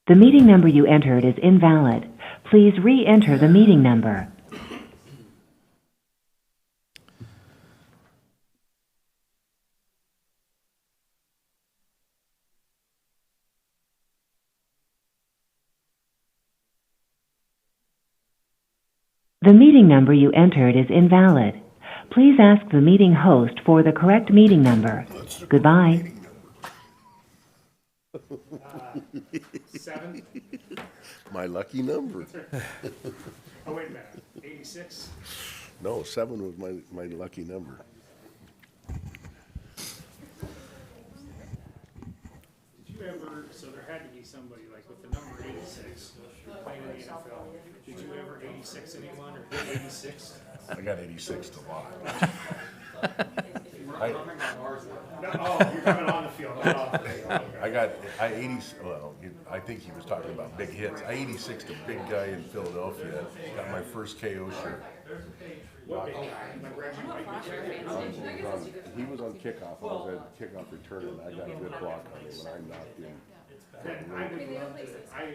The meeting number you entered is invalid. Please re-enter the meeting number. The meeting number you entered is invalid. Please ask the meeting host for the correct meeting number. Goodbye. 7? My lucky number. Oh, wait a minute, 86? No, 7 was my lucky number. Did you ever, so there had to be somebody like with the number 86 playing in the NFL. Did you ever 86 anyone or hit 86? I got 86 a lot. No, oh, you're coming on the field, not off the field. I think he was talking about big hits. I 86'd a big guy in Philadelphia. Got my first KO shirt. He was on kickoff. I was at kickoff return, and I got a good block on him when I knocked him.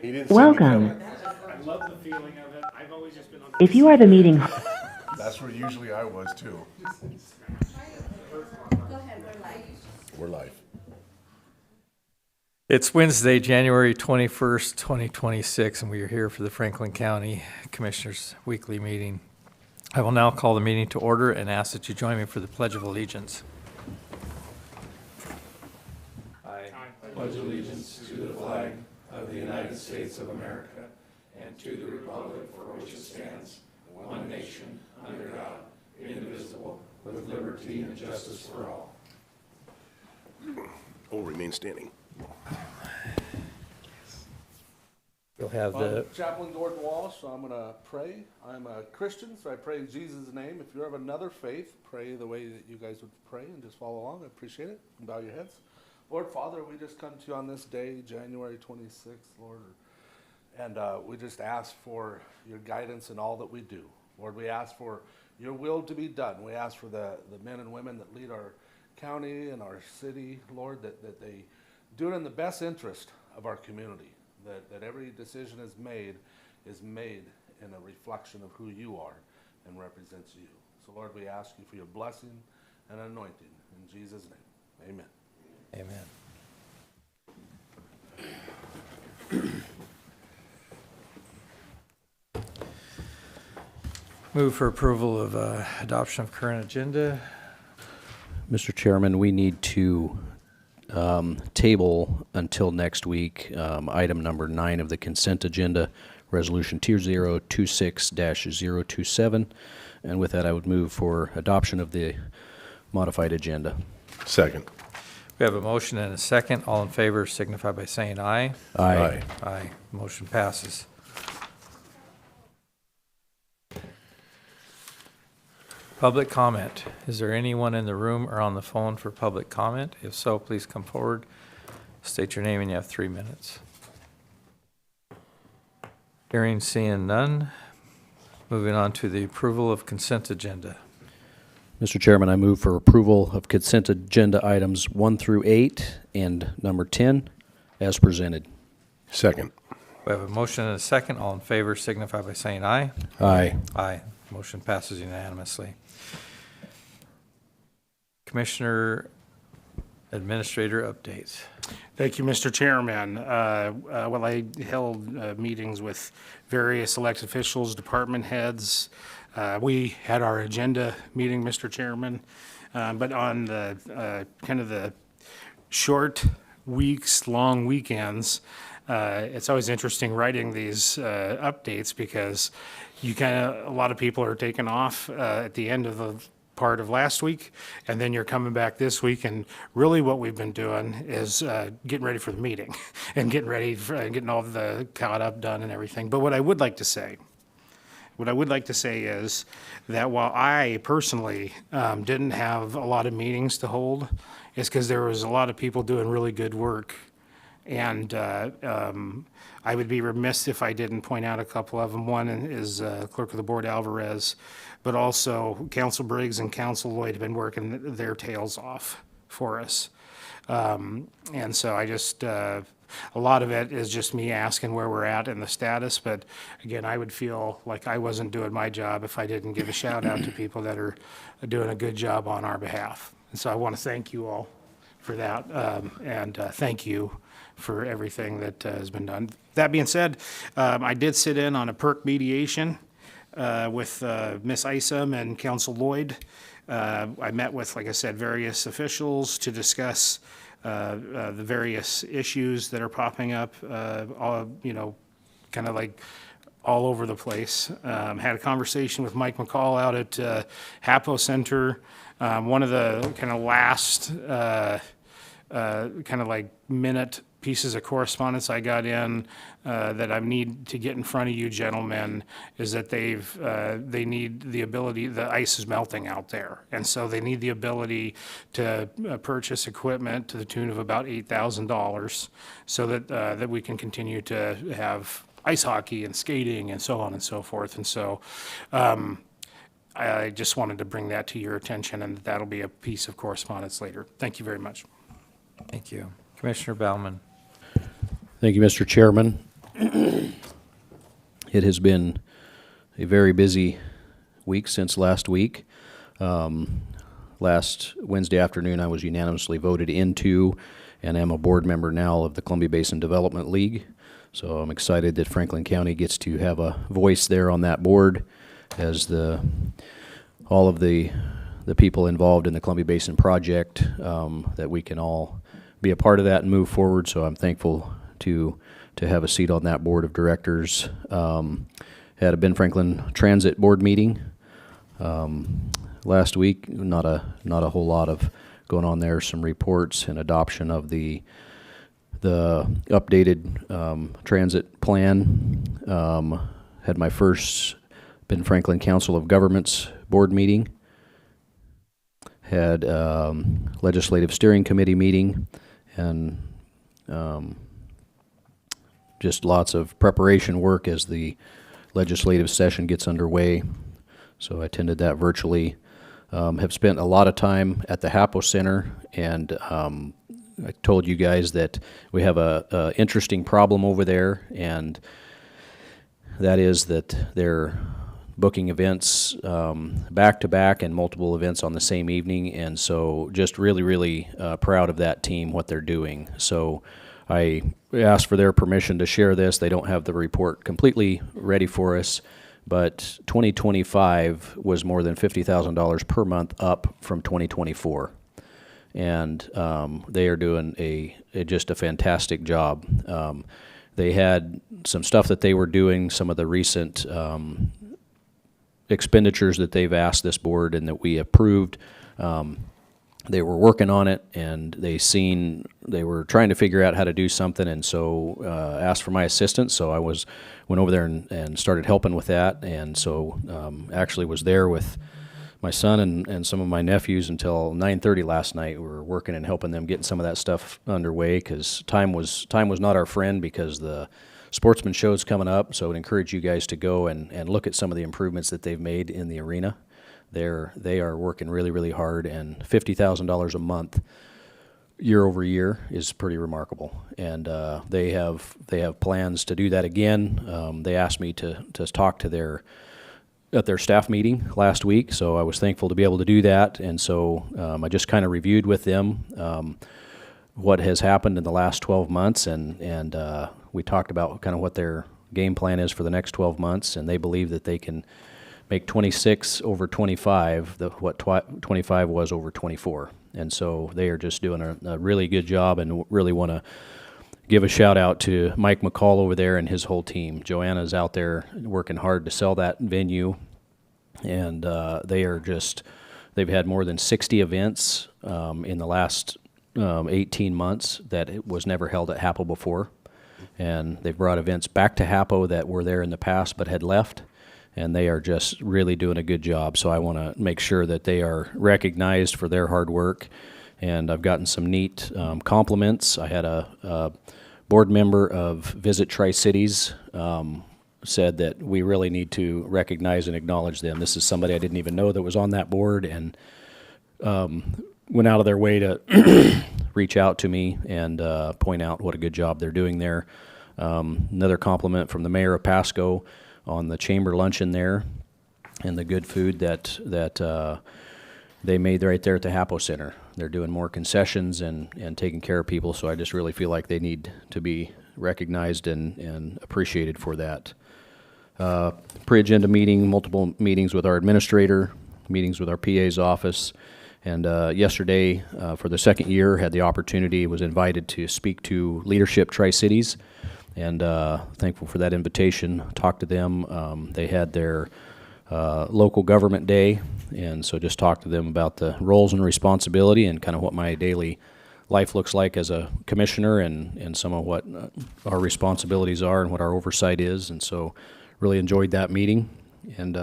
He didn't see me Welcome. coming. I love the feeling of it. I've always just been on. If you are the meeting That's where usually I was too. We're live. It's Wednesday, January 21st, 2026, and we are here for the Franklin County Commissioners' Weekly Meeting. I will now call the meeting to order and ask that you join me for the Pledge of Allegiance. I pledge allegiance to the flag of the United States of America and to the republic for which it stands, one nation, under God, indivisible, with liberty and justice for all. Oh, remain standing. You'll have the, I'm Chaplain Gordon Walsh, so I'm going to pray. I'm a Christian, so I pray in Jesus' name. If you have another faith, pray the way that you guys would pray and just follow along. I appreciate it. And bow your heads. Lord Father, we just come to you on this day, January 26th, Lord. And we just ask for your guidance in all that we do. Lord, we ask for your will to be done. We ask for the men and women that lead our county and our city, Lord, that they do it in the best interest of our community. That every decision is made in a reflection of who you are and represents you. So Lord, we ask you for your blessing and anointing. In Jesus' name, amen. amen. Move for approval of adoption of current agenda. Mr. Chairman, we need to table until next week item number 9 of the consent agenda, resolution 2026-027. And with that, I would move for adoption of the modified agenda. Second. We have a motion and a second. All in favor signify by saying aye. Aye. Aye. Motion passes. Public comment. Is there anyone in the room or on the phone for public comment? If so, please come forward. State your name and you have 3 minutes. Hearing, seeing none. Moving on to the approval of consent agenda. Mr. Chairman, I move for approval of consent agenda items 1 through 8 and number 10 as presented. Second. We have a motion and a second. All in favor signify by saying aye. Aye. Aye. Motion passes unanimously. Commissioner Administrator updates. Thank you, Mr. Chairman. Well, I held meetings with various elected officials, department heads. We had our agenda meeting, Mr. Chairman, but on the kind of the short weeks, long weekends, it's always interesting writing these updates because a lot of people are taking off at the end of the part of last week, and then you're coming back this week, and really what we've been doing is getting ready for the meeting and getting all the caught up, done, and everything. But what I would like to say is that while I personally didn't have a lot of meetings to hold, it's because there was a lot of people doing really good work. And I would be remiss if I didn't point out a couple of them. One is Clerk of the Board Alvarez, but also Council Briggs and Council Lloyd have been working their tails off for us. And so I just a lot of it is just me asking where we're at in the status, but again, I would feel like I wasn't doing my job if I didn't give a shout out to people that are doing a good job on our behalf. And so I want to thank you all for that, and thank you for everything that has been done. That being said, I did sit in on a PERC mediation with Ms. Isom and Council Lloyd. I met with, like I said, various officials to discuss the various issues that are popping up, all, kind of like all over the place. Had a conversation with Mike McCall out at Hapo Center. One of the kind of last kind of like minute pieces of correspondence I got in that I need to get in front of you gentlemen is that they need the ability, the ice is melting out there. And so they need the ability to purchase equipment to the tune of about $8,000 so that we can continue to have ice hockey and skating and so on and so forth. And so I just wanted to bring that to your attention, and that'll be a piece of correspondence later. Thank you very much. Thank you. Commissioner Baumann. Thank you, Mr. Chairman. It has been a very busy week since last week. Last Wednesday afternoon, I was unanimously voted into and am a board member now of the Columbia Basin Development League. So I'm excited that Franklin County gets to have a voice there on that board as all of the people involved in the Columbia Basin project, that we can all be a part of that and move forward. So I'm thankful to have a seat on that board of directors. Had a Ben Franklin Transit Board meeting last week. Not a whole lot of going on there. Some reports and adoption of the updated transit plan. Had my first Ben Franklin Council of Governments board meeting. Had legislative steering committee meeting, and just lots of preparation work as the legislative session gets underway. So I attended that virtually. Have spent a lot of time at the Hapo Center, and I told you guys that we have a interesting problem over there, and that is that they're booking events back to back and multiple events on the same evening, and so just really proud of that team, what they're doing. So I asked for their permission to share this. They don't have the report completely ready for us, but 2025 was more than $50,000 per month up from 2024. And they are doing just a fantastic job. They had some stuff that they were doing, some of the recent expenditures that they've asked this board and that we approved. They were working on it, and they were trying to figure out how to do something, and so asked for my assistance. So I went over there and started helping with that, and so actually was there with my son and some of my nephews until 9:30 last night. We were working and helping them getting some of that stuff underway, because time was not our friend, because the Sportsman Show's coming up. So I would encourage you guys to go and look at some of the improvements that they've made in the arena. They are working really hard, and $50,000 a month year over year is pretty remarkable. And they have plans to do that again. They asked me to talk to at their staff meeting last week, so I was thankful to be able to do that. And so I just kind of reviewed with them what has happened in the last 12 months, and we talked about kind of what their game plan is for the next 12 months, and they believe that they can make 26 over 25, what 25 was over 24. And so they are just doing a really good job, and really want to give a shout out to Mike McCall over there and his whole team. Joanna's out there working hard to sell that venue, and they've had more than 60 events in the last 18 months that it was never held at Hapo before. And they've brought events back to Hapo that were there in the past but had left, and they are just really doing a good job. So I want to make sure that they are recognized for their hard work. And I've gotten some neat compliments. I had a board member of Visit Tri-Cities said that we really need to recognize and acknowledge them. This is somebody I didn't even know that was on that board, and went out of their way to reach out to me and point out what a good job they're doing there. Another compliment from the mayor of Pasco on the chamber luncheon there and the good food that they made right there at the Hapo Center. They're doing more concessions and taking care of people, so I just really feel like they need to be recognized and appreciated for that. Pre-agenda meeting, multiple meetings with our administrator, meetings with our PA's office, and yesterday, for the second year, had the opportunity, was invited to speak to Leadership Tri-Cities, and thankful for that invitation. Talked to them. They had their local government day, and so just talked to them about the roles and responsibility and kind of what my daily life looks like as a commissioner and some of what our responsibilities are and what our oversight is. And so really enjoyed that meeting and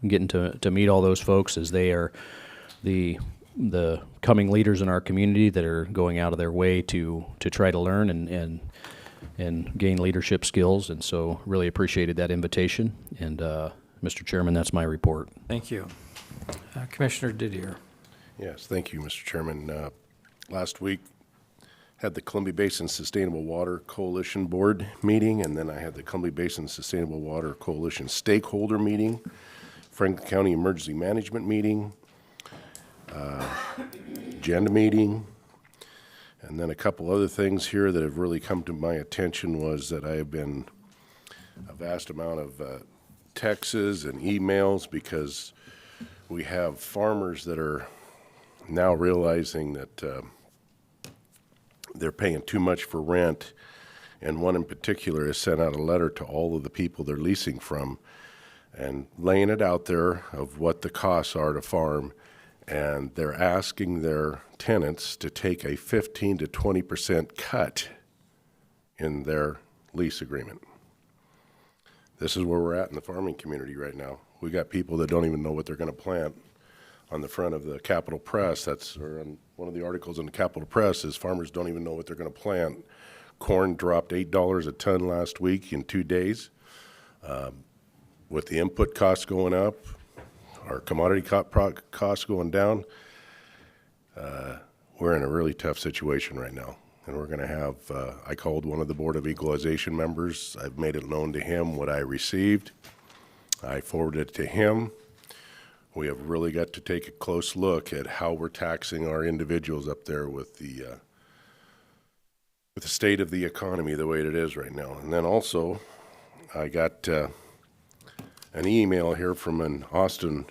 getting to meet all those folks as they are the coming leaders in our community that are going out of their way to try to learn and gain leadership skills. And so really appreciated that invitation. And Mr. Chairman, that's my report. Thank you. Commissioner Didier. Yes, thank you, Mr. Chairman. Last week, had the Columbia Basin Sustainable Water Coalition Board meeting, and then I had the Columbia Basin Sustainable Water Coalition Stakeholder meeting, Franklin County Emergency Management meeting, agenda meeting, and then a couple other things here that have really come to my attention was that I have been a vast amount of texts and emails because we have farmers that are now realizing that they're paying too much for rent, and one in particular has sent out a letter to all of the people they're leasing from and laying it out there of what the costs are to farm, and they're asking their tenants to take a 15 to 20% cut in their lease agreement. This is where we're at in the farming community right now. We got people that don't even know what they're going to plant. On the front of the Capital Press, or on one of the articles in the Capital Press, is farmers don't even know what they're going to plant. Corn dropped $8 a ton last week in 2 days. With the input costs going up, our commodity costs going down, we're in a really tough situation right now. And we're going to have, I called one of the Board of Equalization members. I've made it known to him what I received. I forwarded it to him. We have really got to take a close look at how we're taxing our individuals up there with the state of the economy the way it is right now. And then also, I got an email here from an Austin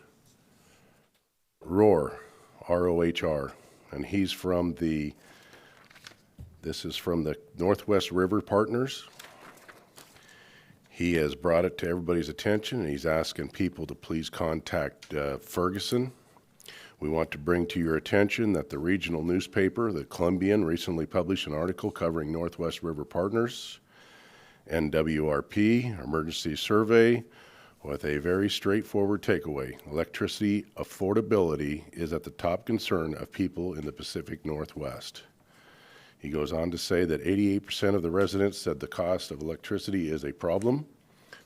Rohr, R-O-H-R, and he's from this is from the Northwest River Partners. He has brought it to everybody's attention, and he's asking people to please contact Ferguson. We want to bring to your attention that the regional newspaper, the Columbian, recently published an article covering Northwest River Partners, NWRP, emergency survey, with a very straightforward takeaway. Electricity affordability is at the top concern of people in the Pacific Northwest. He goes on to say that 88% of the residents said the cost of electricity is a problem.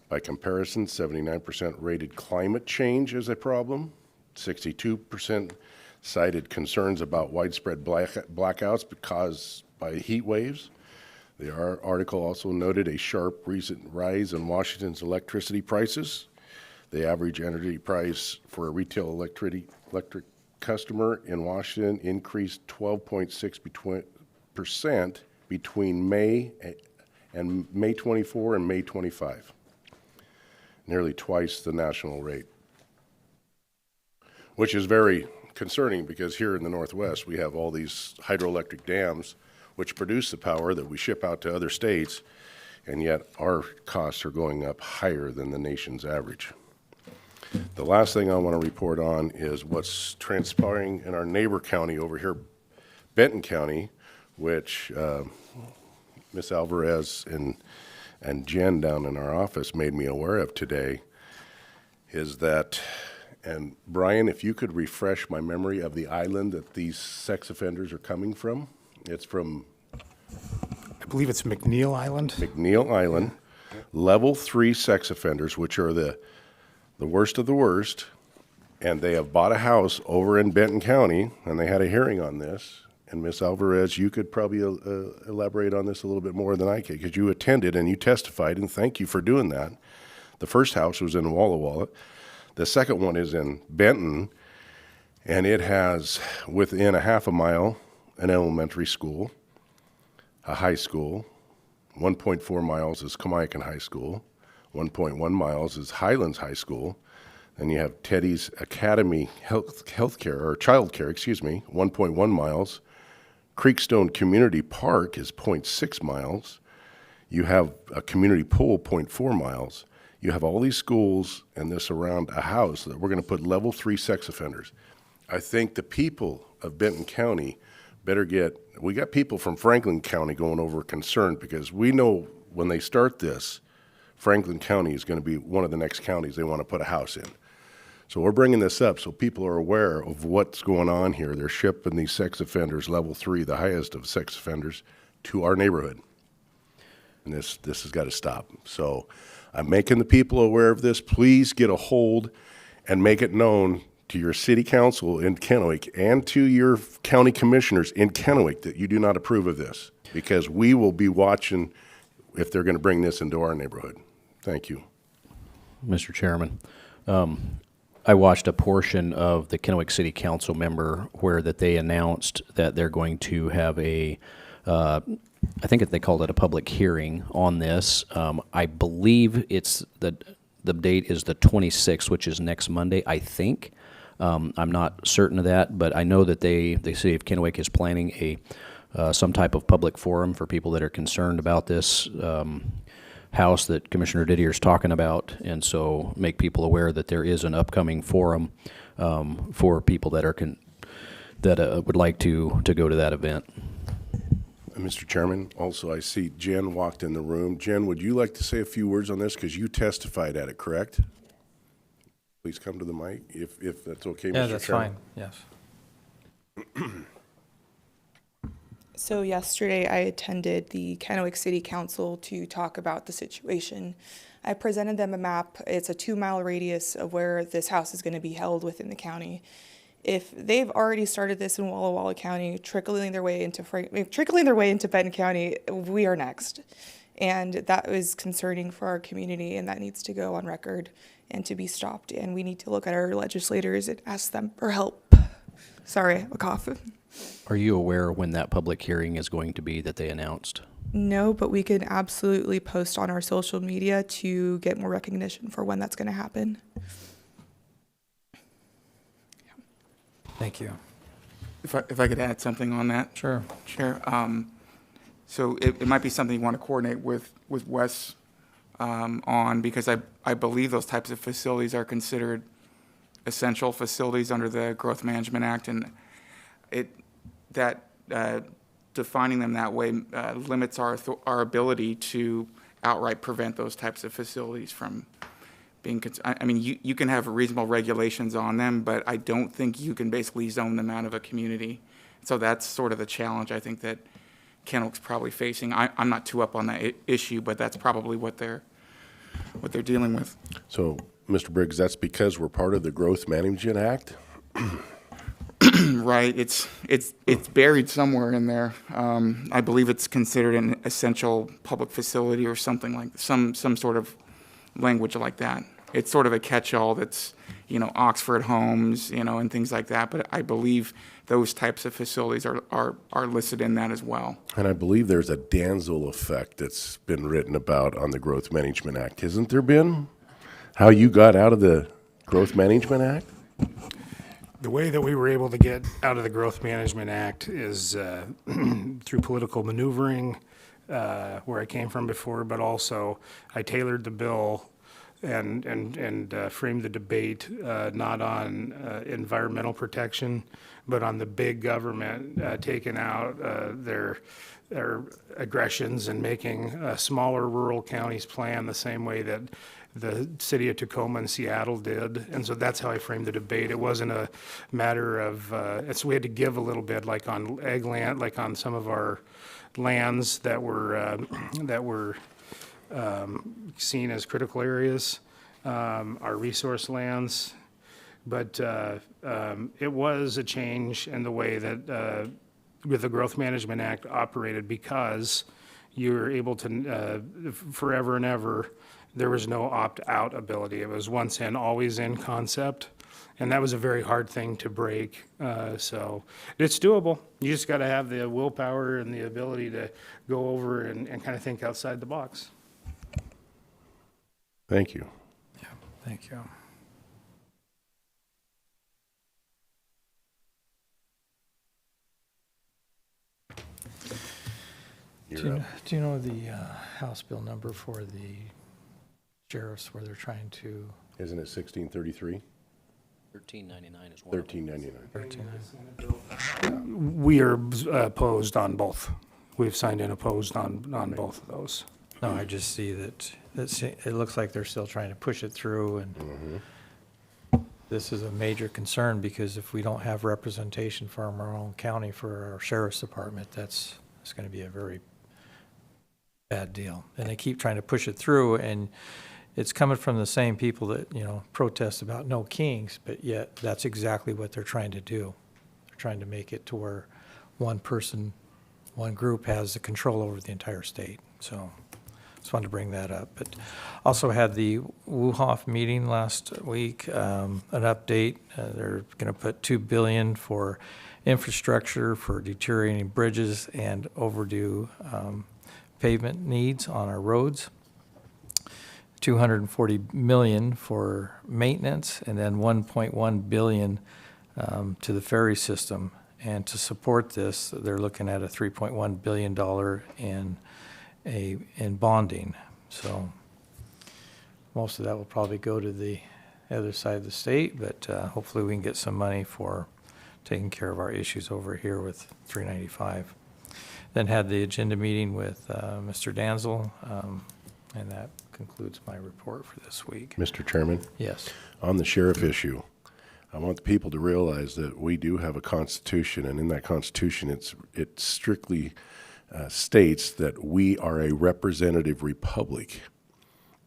By comparison, 79% rated climate change as a problem. 62% cited concerns about widespread blackouts caused by heat waves. The article also noted a sharp recent rise in Washington's electricity prices. The average energy price for a retail electric customer in Washington increased 12.6% between May 24 and May 25, nearly twice the national rate, which is very concerning because here in the Northwest we have all these hydroelectric dams which produce the power that we ship out to other states, and yet our costs are going up higher than the nation's average. The last thing I want to report on is what's transpiring in our neighbor county over here, Benton County, which Ms. Alvarez and Jen down in our office made me aware of today, is that, and Brian, if you could refresh my memory of the island that these sex offenders are coming from. It's from I believe it's McNeil Island. McNeil Island, level 3 sex offenders, which are the worst of the worst, And they have bought a house over in Benton County, and they had a hearing on this. And Ms. Alvarez, you could probably elaborate on this a little bit more than I could, because you attended and you testified, and thank you for doing that. The first house was in Walla Walla. The second one is in Benton, and it has, within a half a mile, an elementary school, a high school. 1.4 miles is Kamiakin High School. 1.1 miles is Highlands High School. Then you have Teddy's Academy Healthcare, or Childcare, 1.1 miles. Creekstone Community Park is 0.6 miles. You have a community pool, 0.4 miles. You have all these schools and this around a house that we're going to put level 3 sex offenders. I think the people of Benton County better we got people from Franklin County going over concerned, because we know when they start this, Franklin County is going to be one of the next counties they want to put a house in. So we're bringing this up so people are aware of what's going on here. They're shipping these sex offenders, level 3, the highest of sex offenders, to our neighborhood. And this has got to stop. So I'm making the people aware of this. Please get a hold and make it known to your city council in Kennewick and to your county commissioners in Kennewick that you do not approve of this, because we will be watching if they're going to bring this into our neighborhood. Thank you. Mr. Chairman, I watched a portion of the Kennewick City Council member where that they announced that they're going to have I think they called it a public hearing on this. I believe it's the date is the 26th, which is next Monday, I think. I'm not certain of that, but I know that the city of Kennewick is planning some type of public forum for people that are concerned about this house that Commissioner Didier is talking about, and so make people aware that there is an upcoming forum for people that would like to go to that event. Mr. Chairman, also I see Jen walked in the room. Jen, would you like to say a few words on this, because you testified at it, correct? Please come to the mic, if that's okay, Mr. Chairman. Yeah, that's fine, yes. So yesterday I attended the Kennewick City Council to talk about the situation. I presented them a map. It's a 2-mile radius of where this house is going to be held within the county. If they've already started this in Walla Walla County, trickling their way into Benton County, we are next. And that is concerning for our community, and that needs to go on record and to be stopped. And we need to look at our legislators and ask them for help. Sorry, a cough. Are you aware when that public hearing is going to be that they announced? No, but we can absolutely post on our social media to get more recognition for when that's going to happen. Thank you. If I could add something on that. Sure. Chair. So it might be something you want to coordinate with Wes on, because I believe those types of facilities are considered essential facilities under the Growth Management Act, and defining them that way limits our ability to outright prevent those types of facilities from being. I mean, you can have reasonable regulations on them, but I don't think you can basically zone them out of a community. So that's sort of the challenge I think that Kennewick's probably facing. I'm not too up on that issue, but that's probably what they're dealing with. So, Mr. Briggs, that's because we're part of the Growth Management Act? Right. It's buried somewhere in there. I believe it's considered an essential public facility or something like some sort of language like that. It's sort of a catch-all that's, Oxford Homes, and things like that. But I believe those types of facilities are listed in that as well. And I believe there's a Danzel effect that's been written about on the Growth Management Act. Hasn't there been? How you got out of the Growth Management Act? The way that we were able to get out of the Growth Management Act is through political maneuvering, where I came from before, but also I tailored the bill and framed the debate not on environmental protection, but on the big government taking out their aggressions and making smaller rural counties plan the same way that the city of Tacoma and Seattle did. And so that's how I framed the debate. It wasn't a matter of, so we had to give a little bit, like on ag land, like on some of our lands that were seen as critical areas, our resource lands. But it was a change in the way that with the Growth Management Act operated, because you were able to, forever and ever, there was no opt-out ability. It was once in, always in concept. And that was a very hard thing to break. So it's doable. You just got to have the willpower and the ability to go over and kind of think outside the box. Thank you. Yeah, thank you. Do you know the House bill number for the sheriffs where they're trying to? Isn't it 1633? 1399 is one of them. 1399. We are opposed on both. We've signed in opposed on both of those. No, I just see that it looks like they're still trying to push it through, and this is a major concern, because if we don't have representation from our own county for our sheriff's department, it's going to be a very bad deal. And they keep trying to push it through, and it's coming from the same people that, protest about no kings, but yet that's exactly what they're trying to do. They're trying to make it to where one person, one group has the control over the entire state. So just wanted to bring that up. But also had the WUHOF meeting last week, an update. They're going to put $2 billion for infrastructure for deteriorating bridges and overdue pavement needs on our roads. $240 million for maintenance, and then $1.1 billion to the ferry system. And to support this, they're looking at a $3.1 billion in bonding. So most of that will probably go to the other side of the state, but hopefully we can get some money for taking care of our issues over here with 395. Then had the agenda meeting with Mr. Danzel, and that concludes my report for this week. Mr. Chairman, Yes. on the sheriff issue, I want the people to realize that we do have a constitution, and in that constitution, it strictly states that we are a representative republic,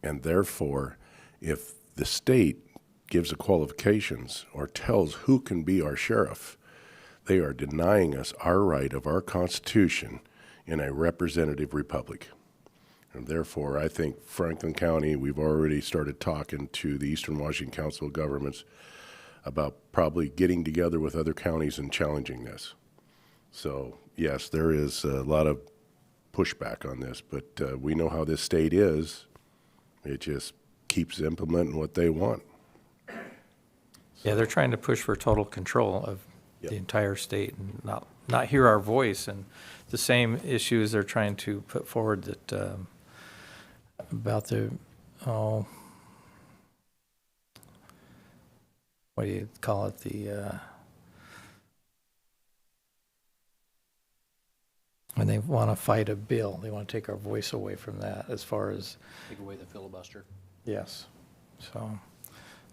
and therefore, if the state gives the qualifications or tells who can be our sheriff, they are denying us our right of our constitution in a representative republic. And therefore, I think Franklin County, we've already started talking to the Eastern Washington Council of Governments about probably getting together with other counties and challenging this. So, yes, there is a lot of pushback on this, but we know how this state is. It just keeps implementing what they want. Yeah, they're trying to push for total control of the entire state and not hear our voice. And the same issues they're trying to put forward that about the, what do you call it, when they want to fight a bill, they want to take our voice away from that as far as. Take away the filibuster. Yes. So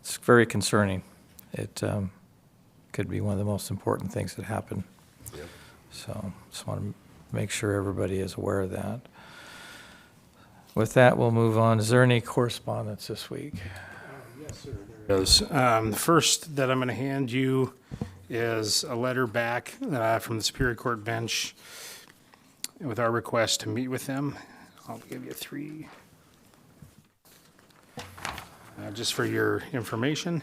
it's very concerning. It could be one of the most important things that happen. Yep. So just want to make sure everybody is aware of that. With that, we'll move on. Is there any correspondence this week? Yes, sir. There is. The first that I'm going to hand you is a letter back from the Superior Court bench with our request to meet with them. I'll give you 3 just for your information.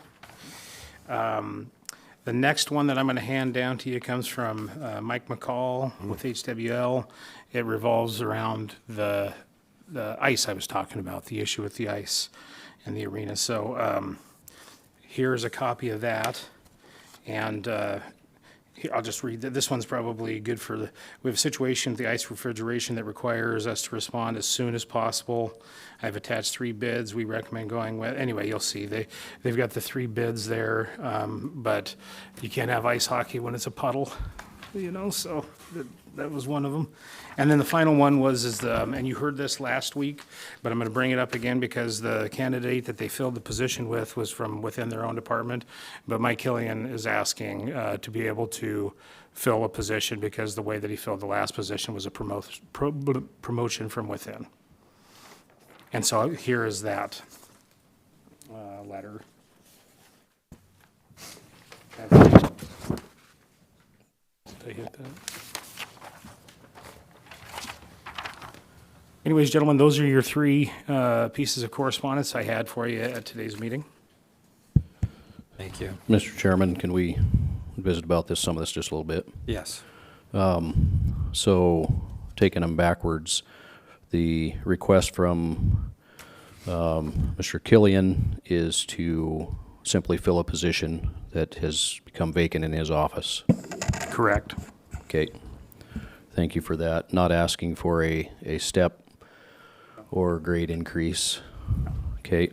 The next one that I'm going to hand down to you comes from Mike McCall with HWL. It revolves around the ice I was talking about, the issue with the ice in the arena. So here's a copy of that. And here, I'll just read that. This one's probably good for we have a situation with the ice refrigeration that requires us to respond as soon as possible. I've attached 3 bids we recommend going with. Anyway, you'll see they've got the 3 bids there, but you can't have ice hockey when it's a puddle, so that was one of them. And then the final one was and you heard this last week, but I'm going to bring it up again because the candidate that they filled the position with was from within their own department. But Mike Killian is asking to be able to fill a position because the way that he filled the last position was a promotion from within. And so here is that letter. Did I hit that? Anyways, gentlemen, those are your three pieces of correspondence I had for you at today's meeting. Thank you. Mr. Chairman, can we visit about this, some of this just a little bit? Yes. So, taking them backwards, the request from Mr. Killian is to simply fill a position that has become vacant in his office. Correct. Okay. Thank you for that. Not asking for a step or grade increase. Okay.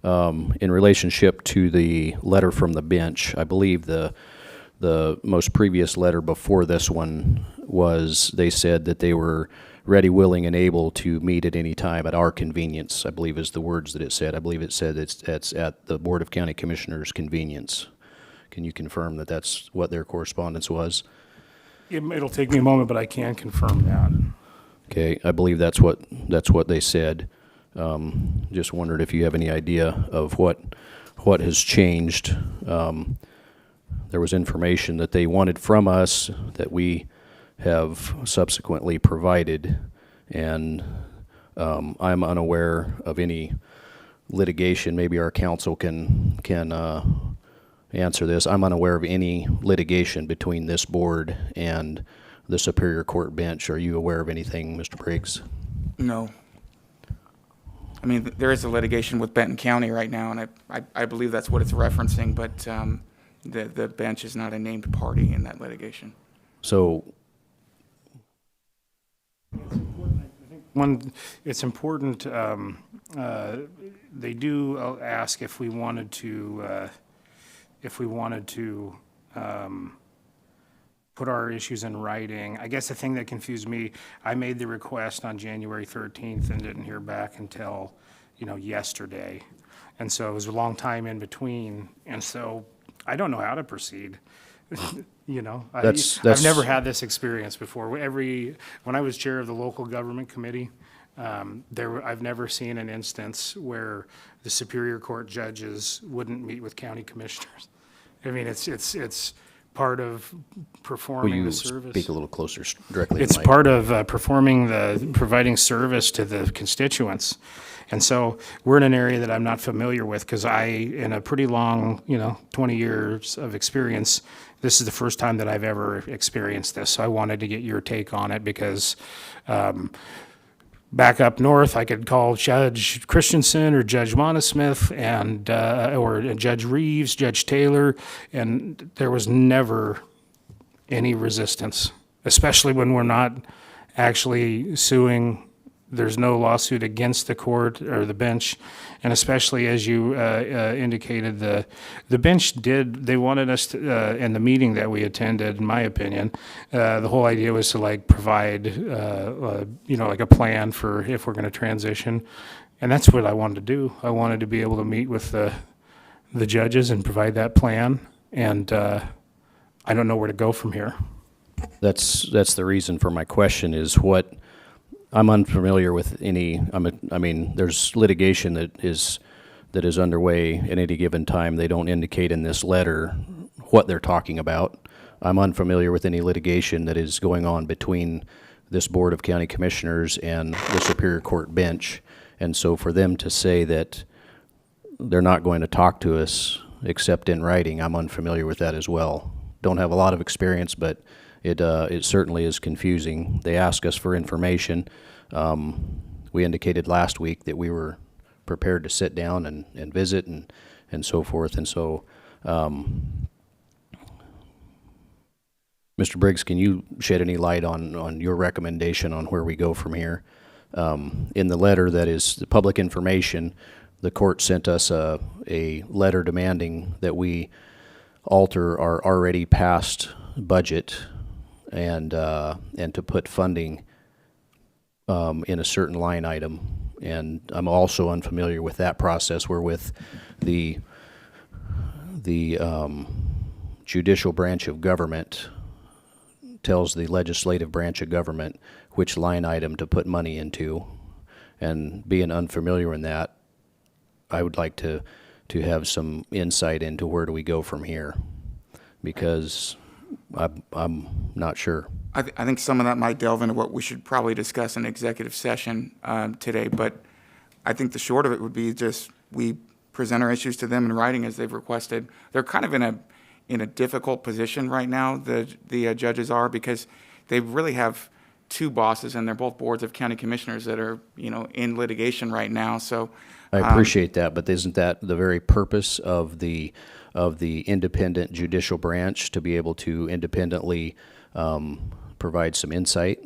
In relationship to the letter from the bench, I believe the most previous letter before this one was, they said that they were ready, willing, and able to meet at any time at our convenience, I believe is the words that it said. I believe it said it's at the Board of County Commissioners' convenience. Can you confirm that that's what their correspondence was? It'll take me a moment, but I can confirm that. Okay, I believe that's what they said. Just wondered if you have any idea of what has changed. There was information that they wanted from us that we have subsequently provided, and I'm unaware of any litigation. Maybe our counsel can answer this. I'm unaware of any litigation between this board and the Superior Court bench. Are you aware of anything, Mr. Briggs? No. I mean, there is a litigation with Benton County right now, and I believe that's what it's referencing, but the bench is not a named party in that litigation. So, It's important, they do ask if we wanted to put our issues in writing. I guess the thing that confused me, I made the request on January 13th and didn't hear back until, yesterday. And so it was a long time in between, and so I don't know how to proceed. I've never had this experience before. When I was chair of the local government committee, I've never seen an instance where the Superior Court judges wouldn't meet with county commissioners. I mean, it's part of will performing you the service. speak a little closer directly to It's the mic? part of providing service to the constituents. And so we're in an area that I'm not familiar with because in a pretty long, 20 years of experience, this is the first time that I've ever experienced this. So I wanted to get your take on it because back up north, I could call Judge Christensen or Judge Montesmith or Judge Reeves, Judge Taylor, and there was never any resistance, especially when we're not actually suing. There's no lawsuit against the court or the bench, and especially as you indicated, the bench they wanted us to, in the meeting that we attended, in my opinion, the whole idea was to provide, like a plan for if we're going to transition, and that's what I wanted to do. I wanted to be able to meet with the judges and provide that plan, and I don't know where to go from here. That's the reason for my question is what I'm unfamiliar with any. There's litigation that is underway at any given time. They don't indicate in this letter what they're talking about. I'm unfamiliar with any litigation that is going on between this Board of County Commissioners and the Superior Court bench. And so for them to say that they're not going to talk to us except in writing, I'm unfamiliar with that as well. Don't have a lot of experience, but it certainly is confusing. They ask us for information. We indicated last week that we were prepared to sit down and visit and so forth. And so, Mr. Briggs, can you shed any light on your recommendation on where we go from here? In the letter that is the public information, the court sent us a letter demanding that we alter our already passed budget and to put funding in a certain line item. And I'm also unfamiliar with that process wherewith the judicial branch of government tells the legislative branch of government which line item to put money into. And being unfamiliar in that, I would like to have some insight into where do we go from here. Because I'm not sure. I think some of that might delve into what we should probably discuss in executive session today, but I think the short of it would be just we present our issues to them in writing as they've requested. They're kind of in a difficult position right now, the judges are, because they really have two bosses, and they're both boards of county commissioners that are, in litigation right now, so. I appreciate that, but isn't that the very purpose of the independent judicial branch, to be able to independently provide some insight?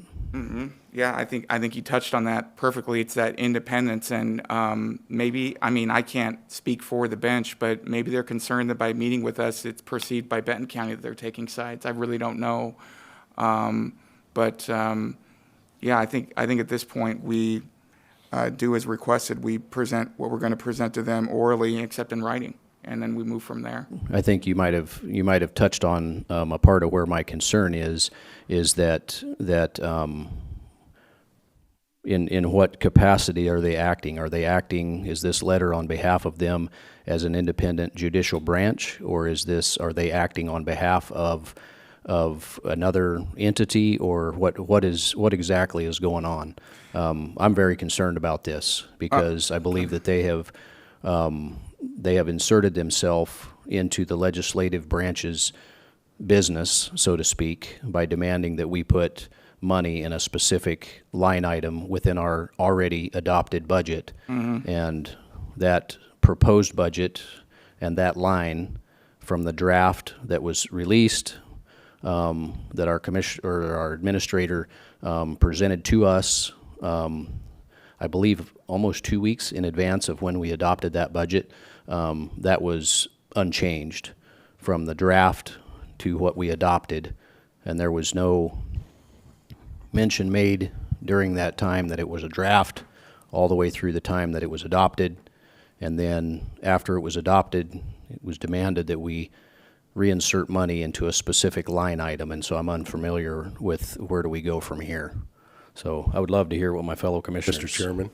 Yeah, I think you touched on that perfectly. It's that independence, and maybe, I can't speak for the bench, but maybe they're concerned that by meeting with us, it's perceived by Benton County that they're taking sides. I really don't know. Yeah, I think at this point we do as requested. We present what we're going to present to them orally, except in writing, and then we move from there. I think you might have touched on a part of where my concern is that in what capacity are they acting? Are they acting, is this letter on behalf of them as an independent judicial branch, or are they acting on behalf of another entity, or what exactly is going on? I'm very concerned about this because I believe that they have inserted themselves into the legislative branch's business, so to speak, by demanding that we put money in a specific line item within our already adopted budget. And that proposed budget and that line from the draft that was released, that our our administrator presented to us, I believe almost 2 weeks in advance of when we adopted that budget, that was unchanged from the draft to what we adopted, and there was no mention made during that time that it was a draft all the way through the time that it was adopted. And then after it was adopted, it was demanded that we reinsert money into a specific line item, and so I'm unfamiliar with where do we go from here. So I would love to hear what my fellow commissioners. Mr. Chairman,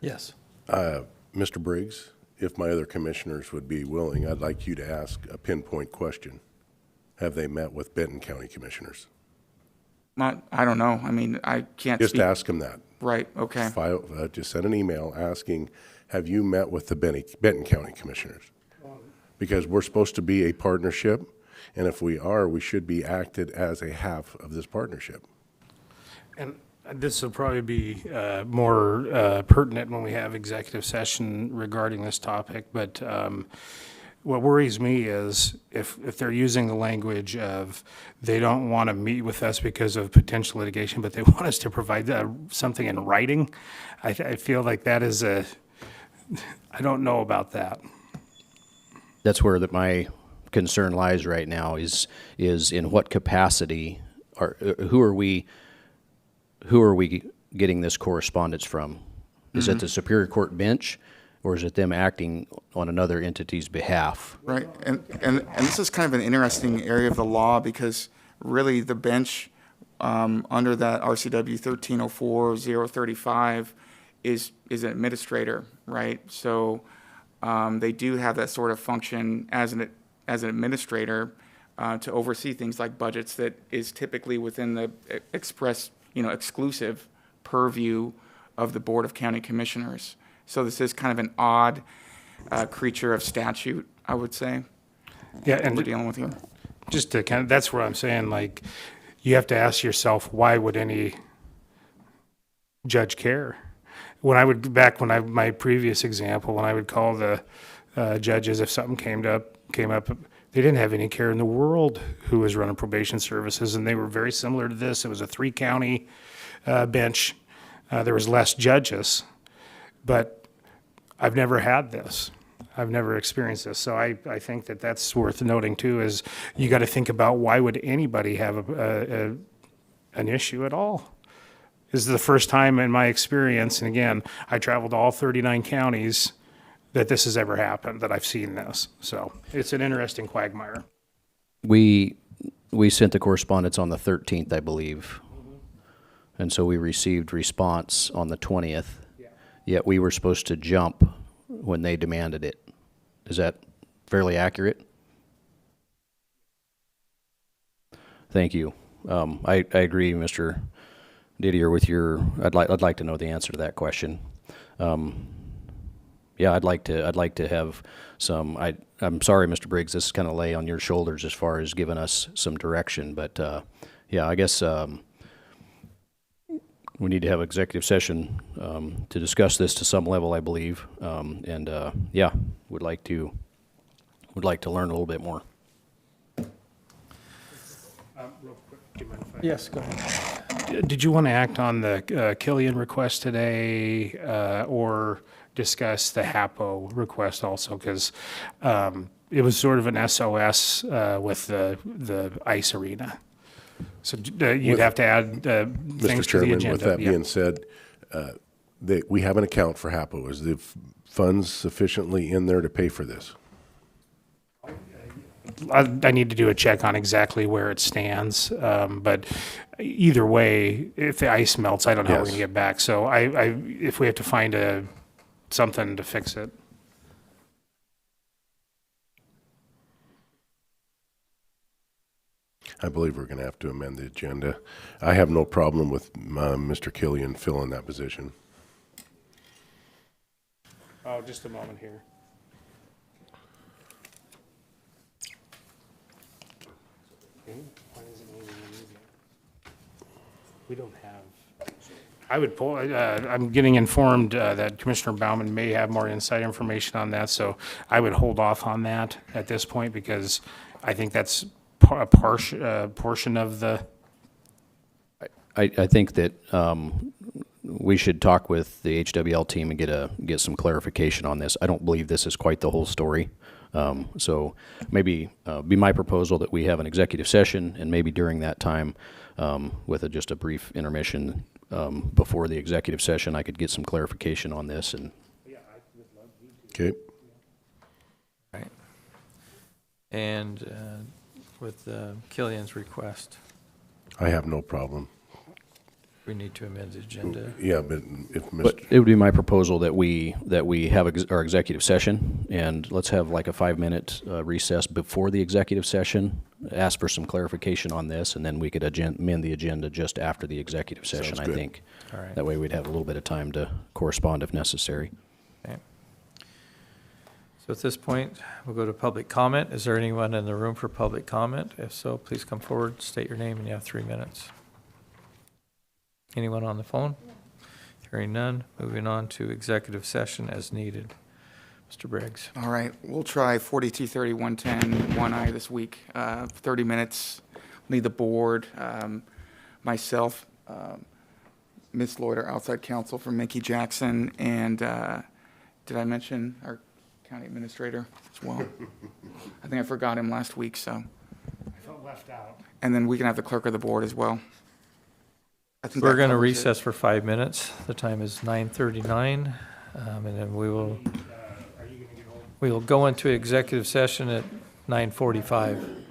Yes. Mr. Briggs, if my other commissioners would be willing, I'd like you to ask a pinpoint question. Have they met with Benton County commissioners? I don't know. I can't Just speak. ask them that. Right, okay. Just send an email asking, have you met with the Benton County commissioners? Because we're supposed to be a partnership, and if we are, we should be acted as a half of this partnership. And this will probably be more pertinent when we have executive session regarding this topic, but what worries me is if they're using the language of they don't want to meet with us because of potential litigation, but they want us to provide something in writing, I feel like that is I don't know about that. That's where my concern lies right now is in what capacity who are we getting this correspondence from? Is it the Superior Court bench, or is it them acting on another entity's behalf? Right, and this is kind of an interesting area of the law, because really the bench under that RCW 1304-035 is an administrator, right? So they do have that sort of function as an administrator to oversee things like budgets that is typically within the exclusive purview of the Board of County Commissioners. So this is kind of an odd creature of statute, I would say. Yeah, and we're dealing with here. Just to kind of, that's what I'm saying, like, you have to ask yourself, why would any judge care? My previous example, when I would call the judges if something came up, they didn't have any care in the world who was running probation services, and they were very similar to this. It was a 3-county bench. There was less judges, but I've never had this. I've never experienced this. So I think that's worth noting too, is you got to think about why would anybody have an issue at all? This is the first time in my experience, and again, I traveled to all 39 counties, that this has ever happened, that I've seen this. So it's an interesting quagmire. We sent the correspondence on the 13th, I believe. And so we received response on the 20th. Yet we were supposed to jump when they demanded it. Is that fairly accurate? Thank you. I agree, Mr. Didier, with your, I'd like to know the answer to that question. Yeah, I'd like to have some, I'm sorry, Mr. Briggs, this is kind of lay on your shoulders as far as giving us some direction, but, yeah, I guess, we need to have executive session, to discuss this to some level, I believe. Yeah, would like to learn a little bit more. Real quick, do you mind if I- Yes, go ahead. Did you want to act on the Killian request today, or discuss the HAPO request also? Because it was sort of an SOS with the ice arena. So you'd have to add Mr. things to the Chairman, agenda. with that Yeah. being said, we have an account for HAPO. Is the funds sufficiently in there to pay for this? I need to do a check on exactly where it stands, but either way, if the ice melts, I don't know how we're Yes. gonna get back. So if we have to find something to fix it. I believe we're going to have to amend the agenda. I have no problem with Mr. Killian filling that position. Oh, just a moment here. We don't have. I would pull, I'm getting informed that Commissioner Bauman may have more inside information on that, so I would hold off on that at this point because I think that's a portion of the, I think that we should talk with the HWL team and get some clarification on this. I don't believe this is quite the whole story. So maybe be my proposal that we have an executive session, and maybe during that time, with just a brief intermission before the executive session, I could get some clarification on this. And Okay? Right. And with Killian's request, I have no problem. we need to amend the agenda. Yeah, but if but Mr. it would be my proposal that we have our executive session, and let's have like a 5-minute recess before the executive session, ask for some clarification on this, and then we could amend the agenda just after the executive session, Sounds I good. think. All right. That way we'd have a little bit of time to correspond if necessary. Okay. So at this point, we'll go to public comment. Is there anyone in the room for public comment? If so, please come forward, state your name, and you have 3 minutes. Anyone on the phone? Hearing none, moving on to executive session as needed. Mr. Briggs. All right, we'll try 4230-110, 1I this week. 30 minutes, need the board, myself, Ms. Lloyd, our outside counsel from Mickey Jackson, and did I mention our county administrator as well? I think I forgot him last week, so. I felt left out. And then we can have the clerk of the board as well. I think We're that going to covers it. recess for 5 minutes. The time is 9:39, and then we will go into executive session at 9:45.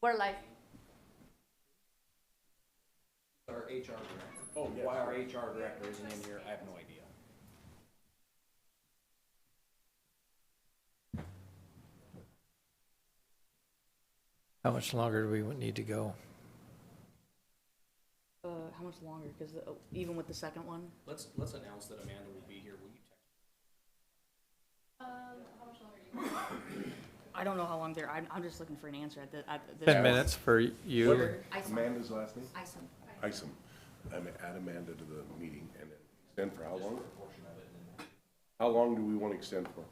We're live. Our HR director. Oh, yeah. Why our HR director isn't in here, I have no idea. How much longer do we need to go? How much longer? Because even with the second one. Let's announce that Amanda will be here. Will you text? How much longer do you? I don't know how long they're. I'm just looking for an answer at the. 10 minutes for you. Amanda's last name? Isom. Isom. Add Amanda to the meeting and then extend for how long? How long do we want to extend for?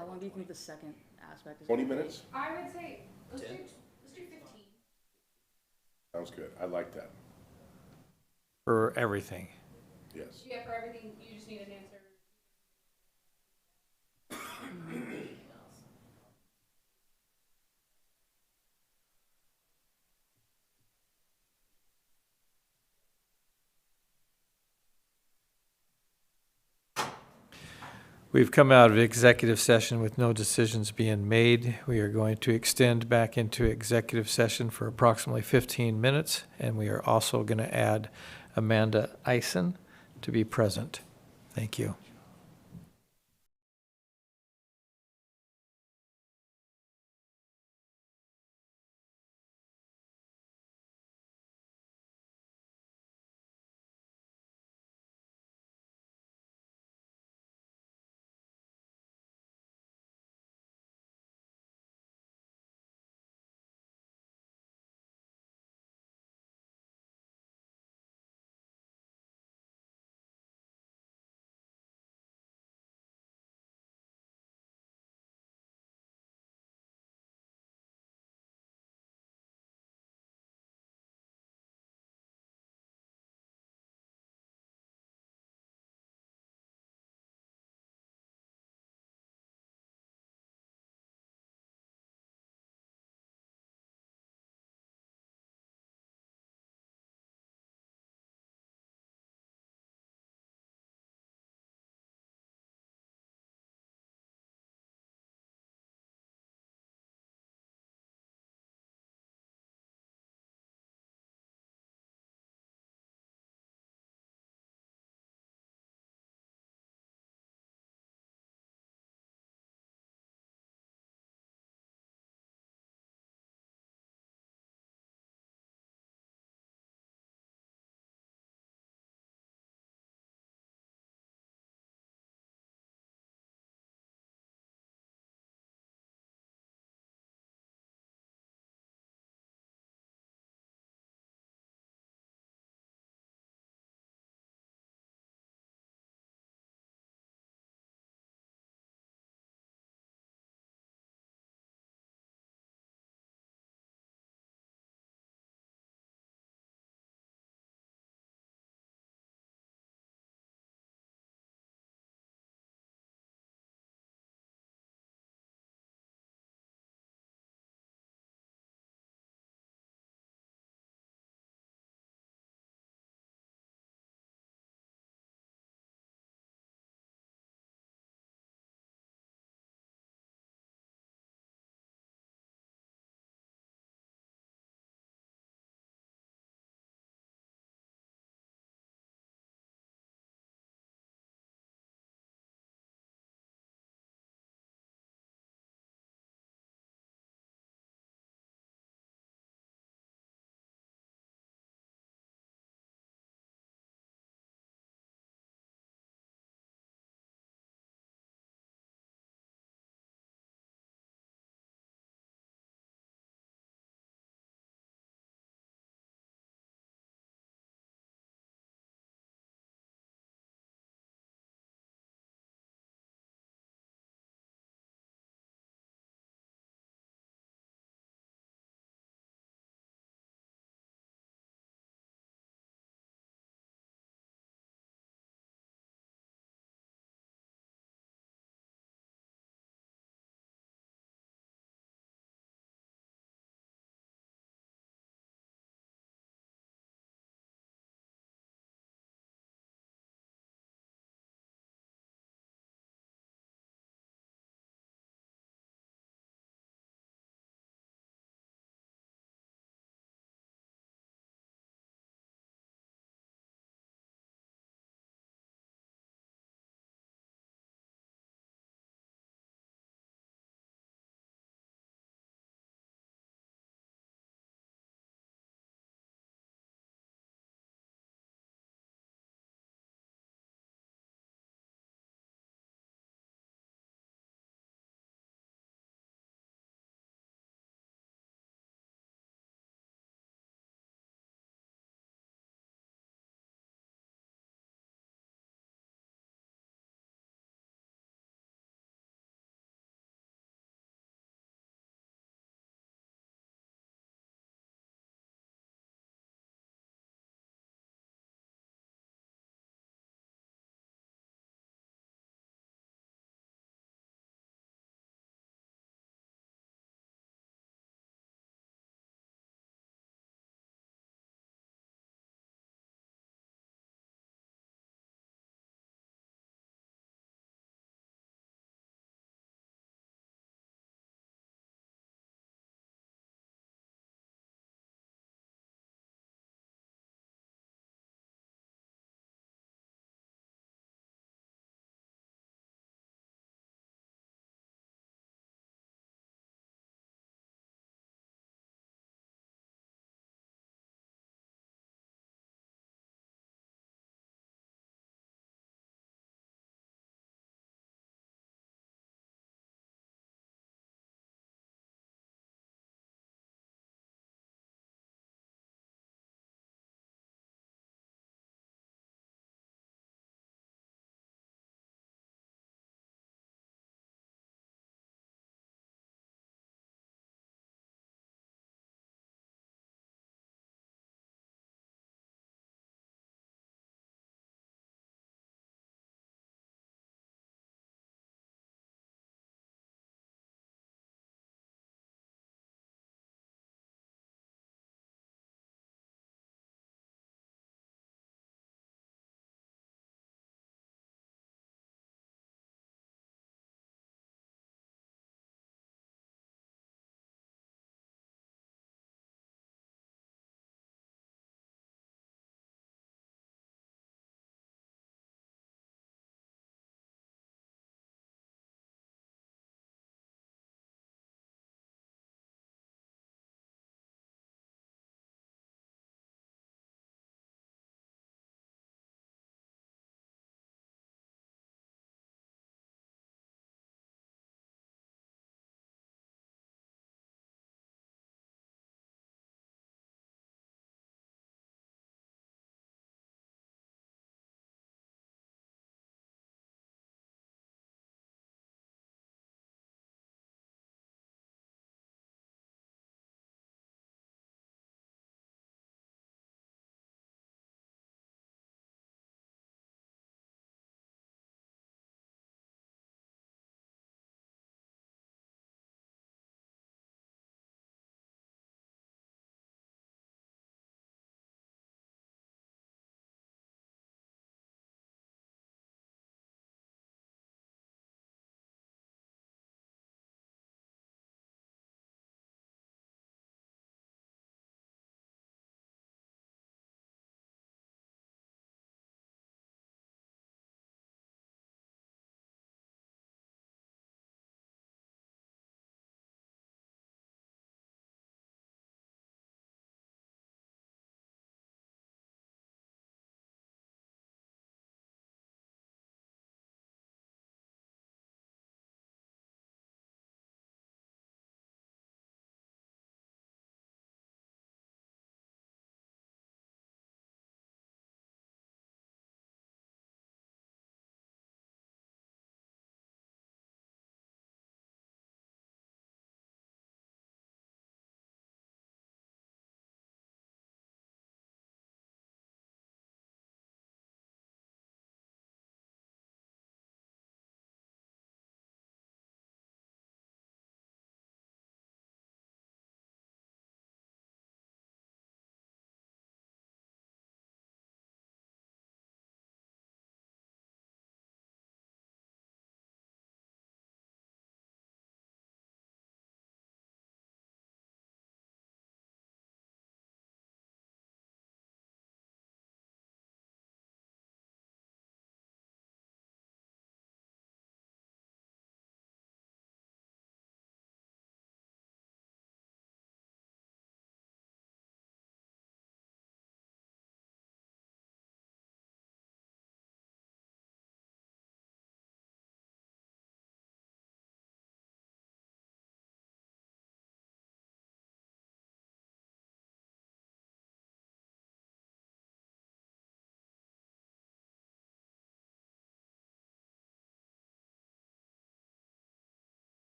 How long do you think the second aspect is? 20 minutes? I would say, let's do 15. Sounds good. I like that. For everything. Yes. Yeah, for everything, you just need an answer. We've come out of executive session with no decisions being made. We are going to extend back into executive session for approximately 15 minutes, and we are also going to add Amanda Ison to be present. Thank you.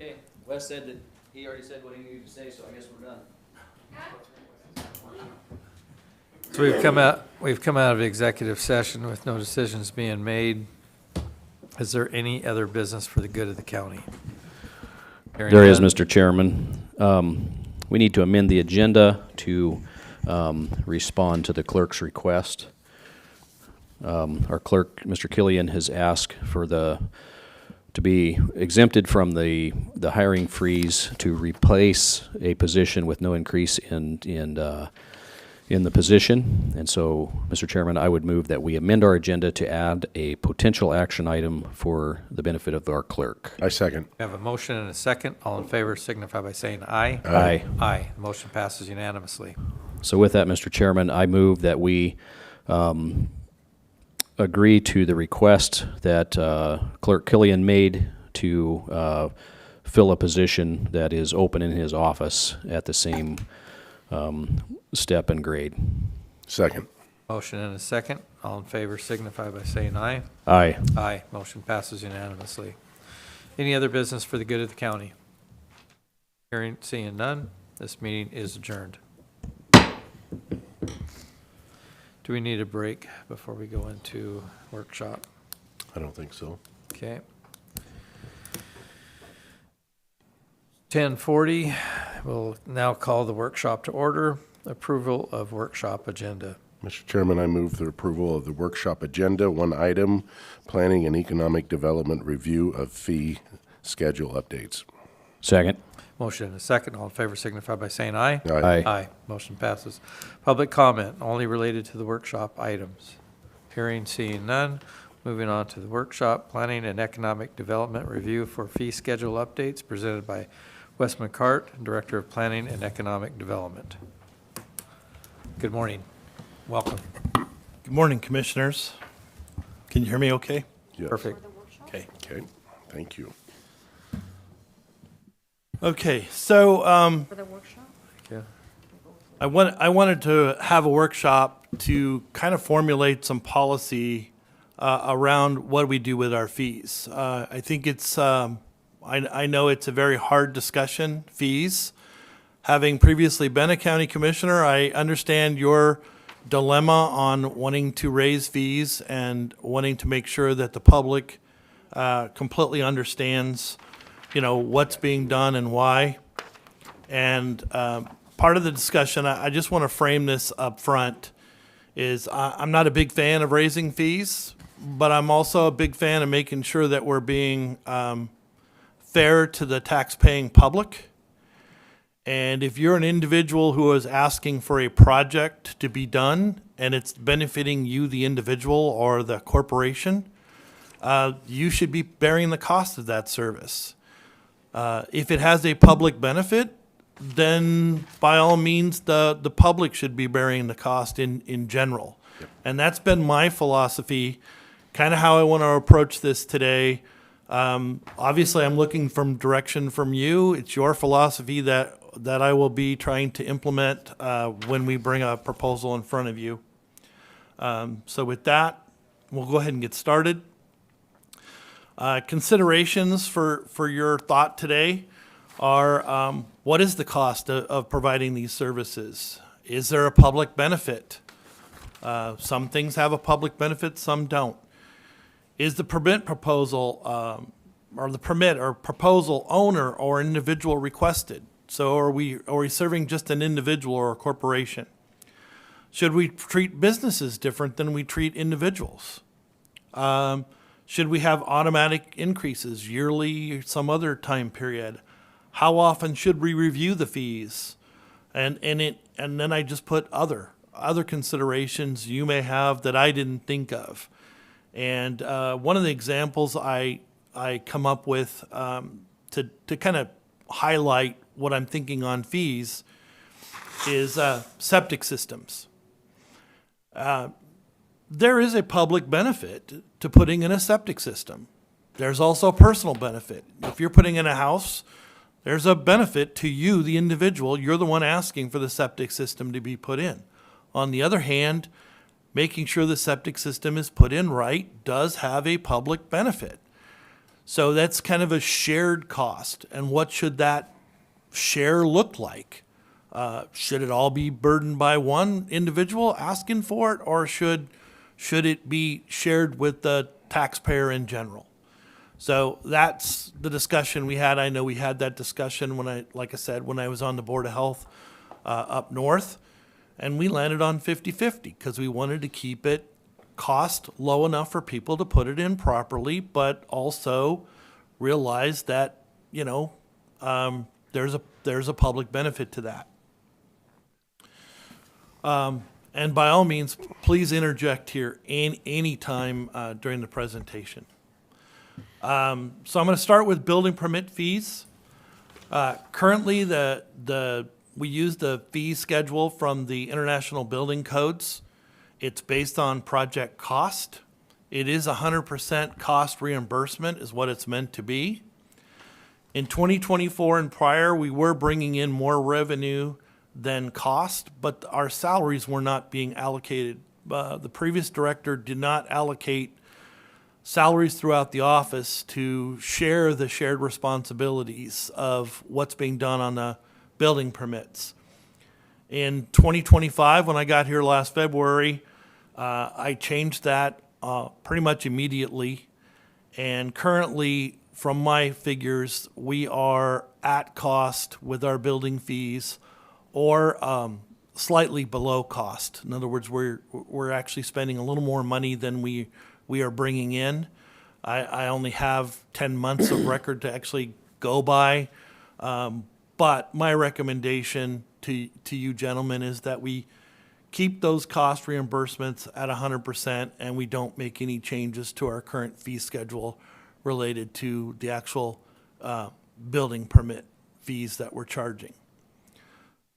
Okay, Wes said that he already said what he needed to say, so I guess we're done. So we've come out of executive session with no decisions being made. Is there any other business for the good of the county? Hearing There is, none. Mr. Chairman. We need to amend the agenda to respond to the clerk's request. Our clerk, Mr. Killian, has asked for to be exempted from the hiring freeze to replace a position with no increase in the position. And so, Mr. Chairman, I would move that we amend our agenda to add a potential action item for the benefit of our clerk. I second. We have a motion and a second. All in favor signify by saying aye. Aye. Aye. Motion passes unanimously. So with that, Mr. Chairman, I move that we agree to the request that Clerk Killian made to fill a position that is open in his office at the same step and grade. Second. Motion and a second. All in favor signify by saying aye. Aye. Aye. Motion passes unanimously. Any other business for the good of the county? Hearing, seeing none, this meeting is adjourned. Do we need a break before we go into workshop? I don't think so. Okay. 10:40, we'll now call the workshop to order. Approval of workshop agenda. Mr. Chairman, I move the approval of the workshop agenda. One item, planning and economic development review of fee schedule updates. Second. Motion and a second. All in favor signify by saying aye. Aye. Aye. Motion passes. Public comment only related to the workshop items. Hearing, seeing none. Moving on to the workshop, planning and economic development review for fee schedule updates presented by Wes McCart, Director of Planning and Economic Development. Good morning. Welcome. Good morning, Commissioners. Can you hear me okay? Yes. Perfect. Okay. Okay, thank you. Okay, so For the workshop? Yeah. I wanted to have a workshop to kind of formulate some policy around what we do with our fees. I think it's, I know it's a very hard discussion, fees. Having previously been a county commissioner, I understand your dilemma on wanting to raise fees and wanting to make sure that the public completely understands, you know, what's being done and why. And part of the discussion, I just want to frame this up front, is I'm not a big fan of raising fees, but I'm also a big fan of making sure that we're being fair to the tax-paying public. And if you're an individual who is asking for a project to be done and it's benefiting you, the individual or the corporation, you should be bearing the cost of that service. If it has a public benefit, then by all means, the public should be bearing the cost in general. Yep. And that's been my philosophy, kind of how I want to approach this today. Obviously, I'm looking for direction from you. It's your philosophy that I will be trying to implement when we bring a proposal in front of you. So with that, we'll go ahead and get started. Considerations for your thought today are, what is the cost of providing these services? Is there a public benefit? Some things have a public benefit, some don't. Is the permit proposal, or the permit or proposal owner or individual requested? So are we serving just an individual or a corporation? Should we treat businesses different than we treat individuals? Should we have automatic increases yearly or some other time period? How often should we review the fees? And then I just put other considerations you may have that I didn't think of. And one of the examples I come up with to kind of highlight what I'm thinking on fees is septic systems. There is a public benefit to putting in a septic system. There's also a personal benefit. If you're putting in a house, there's a benefit to you, the individual. You're the one asking for the septic system to be put in. On the other hand, making sure the septic system is put in right does have a public benefit. So that's kind of a shared cost. And what should that share look like? Should it all be burdened by one individual asking for it, or should it be shared with the taxpayer in general? So that's the discussion we had. I know we had that discussion like I said, when I was on the Board of Health up north, and we landed on 50-50 because we wanted to keep it cost low enough for people to put it in properly, but also realize that, there's a public benefit to that. And by all means, please interject here any time during the presentation. So I'm going to start with building permit fees. Currently, we use the fee schedule from the International Building Codes. It's based on project cost. It is 100% cost reimbursement is what it's meant to be. In 2024 and prior, we were bringing in more revenue than cost, but our salaries were not being allocated. The previous director did not allocate salaries throughout the office to share the shared responsibilities of what's being done on the building permits. In 2025, when I got here last February, I changed that pretty much immediately. And currently, from my figures, we are at cost with our building fees, or slightly below cost. In other words, we're actually spending a little more money than we are bringing in. I only have 10 months of record to actually go by, but my recommendation to you gentlemen is that we keep those cost reimbursements at 100%, and we don't make any changes to our current fee schedule related to the actual building permit fees that we're charging.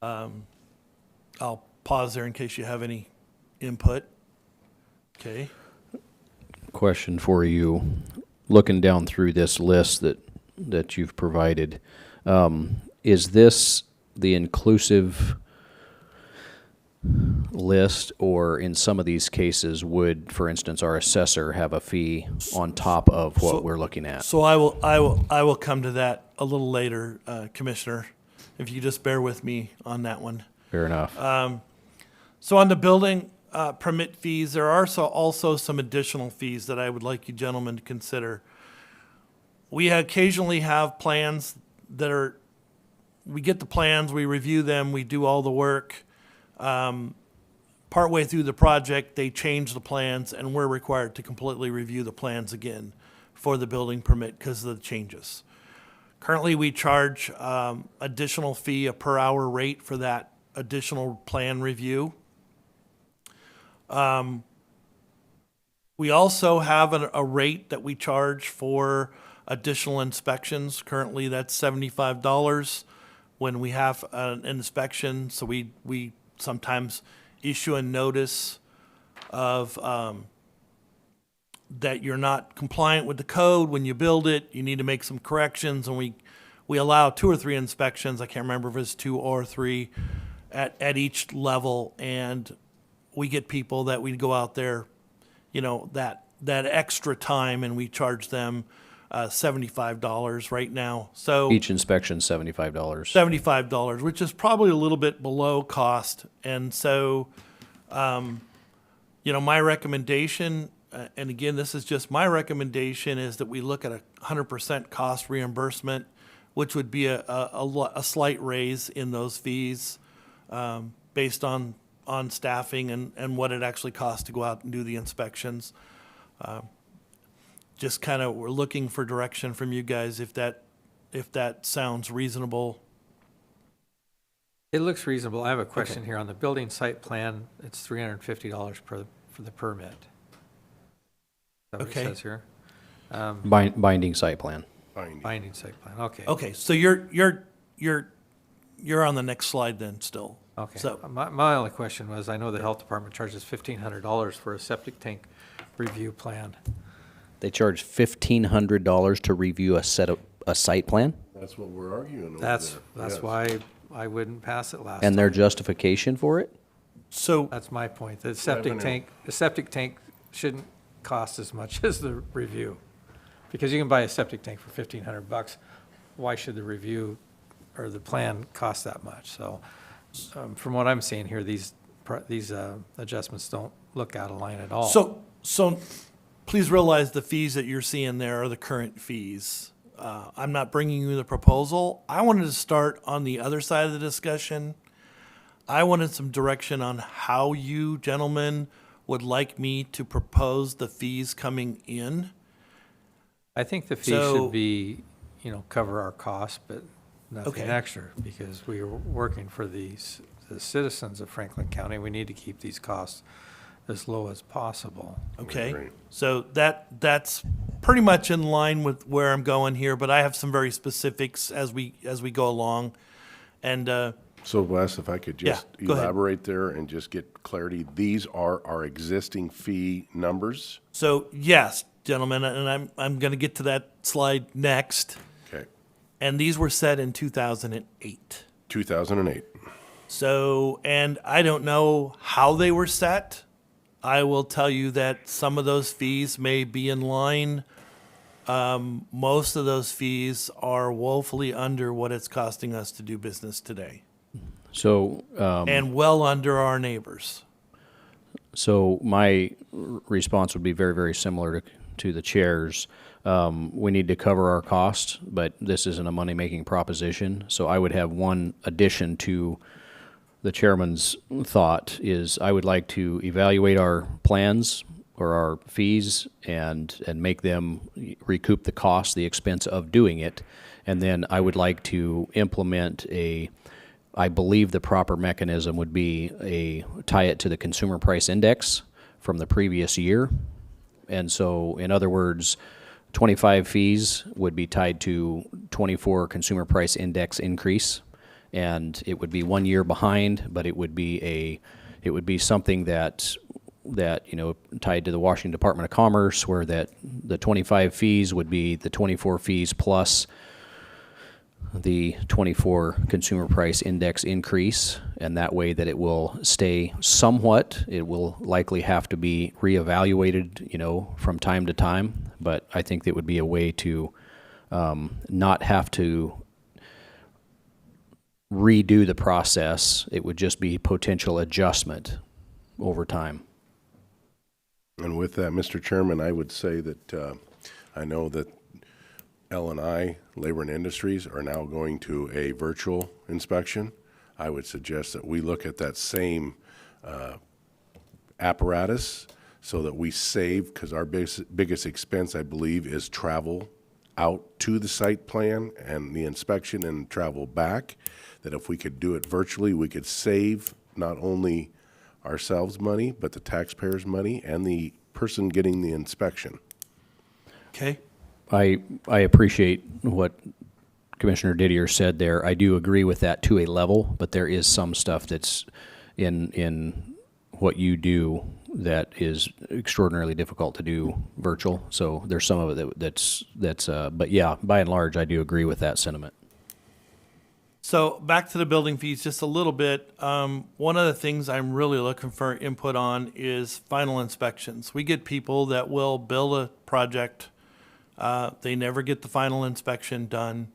I'll pause there in case you have any input. Okay. Question for you. Looking down through this list that you've provided, is this the inclusive list, or in some of these cases would, for instance, our assessor have a fee on top of what we're looking at? So I will come to that a little later, Commissioner, if you just bear with me on that one. Fair enough. So on the building permit fees, there are also some additional fees that I would like you gentlemen to consider. We occasionally have plans we get the plans, we review them, we do all the work. Partway through the project, they change the plans, and we're required to completely review the plans again for the building permit because of the changes. Currently, we charge additional fee, a per hour rate for that additional plan review. We also have a rate that we charge for additional inspections. Currently, that's $75 when we have an inspection. So we sometimes issue a notice of that you're not compliant with the code when you build it. You need to make some corrections, and we allow 2 or 3 inspections. I can't remember if it's 2 or 3 at each level, and we get people that we go out there, that extra time, and we charge them $75 right now. So Each inspection, $75. $75, which is probably a little bit below cost. And so, my recommendation, and again, this is just my recommendation, is that we look at 100% cost reimbursement, which would be a slight raise in those fees based on staffing and what it actually costs to go out and do the inspections. Just kind of, we're looking for direction from you guys if that sounds reasonable. It looks reasonable. I have a question here on the building site plan. It's $350 for the permit. Is that what it says here? Binding site plan. Binding site plan. Okay. Okay, so you're on the next slide then still. Okay. So My only question was, I know the health department charges $1,500 for a septic tank review plan. They charge $1,500 to review a site plan? That's what we're arguing over That's there. Yes. why I wouldn't pass it last And their time. justification for it? So That's my point. The septic tank shouldn't cost as much as the review. Because you can buy a septic tank for $1,500. Why should the review or the plan cost that much? So from what I'm seeing here, these adjustments don't look out of line at all. So please realize the fees that you're seeing there are the current fees. I'm not bringing you the proposal. I wanted to start on the other side of the discussion. I wanted some direction on how you gentlemen would like me to propose the fees coming in. I think the fee So- should be, cover our costs, but nothing Okay. extra, because we are working for the citizens of Franklin County. We need to keep these costs as low as possible. Okay, Agree. so that's pretty much in line with where I'm going here, but I have some very specifics as we go along. And So Wes, if I could Yeah, just go ahead. elaborate there and just get clarity, these are our existing fee numbers? so, yes, gentlemen, and I'm going to get to that slide next. Okay, And these were set in 2008. 2008. So, and I don't know how they were set. I will tell you that some of those fees may be in line. Most of those fees are woefully under what it's costing us to do business today, So, and well under our neighbors. so my response would be very, very similar to the chair's. We need to cover our costs, but this isn't a money-making proposition. So I would have one addition to the chairman's thought is I would like to evaluate our plans or our fees and make them recoup the cost, the expense of doing it. And then I would like to implement I believe the proper mechanism would be tie it to the consumer price index from the previous year. And so, in other words, 25 fees would be tied to 24 consumer price index increase, and it would be 1 year behind, but it would be something that tied to the Washington Department of Commerce, where that the 25 fees would be the 24 fees plus the 24 consumer price index increase, and that way that it will stay somewhat. It will likely have to be reevaluated, from time to time, but I think that would be a way to not have to redo the process. It would just be potential adjustment over time. And with that, Mr. Chairman, I would say that I know that L&I, Labor and Industries, are now going to a virtual inspection. I would suggest that we look at that same apparatus so that we save, because our biggest expense, I believe, is travel out to the site plan and the inspection and travel back, that if we could do it virtually, we could save not only ourselves money, but the taxpayers' money and the person getting the inspection. Okay? I appreciate what Commissioner Didier said there. I do agree with that to a level, but there is some stuff that's in what you do that is extraordinarily difficult to do virtual. So there's some of it that's but yeah, by and large, I do agree with that sentiment. So back to the building fees just a little bit. One of the things I'm really looking for input on is final inspections. We get people that will build a project. They never get the final inspection done.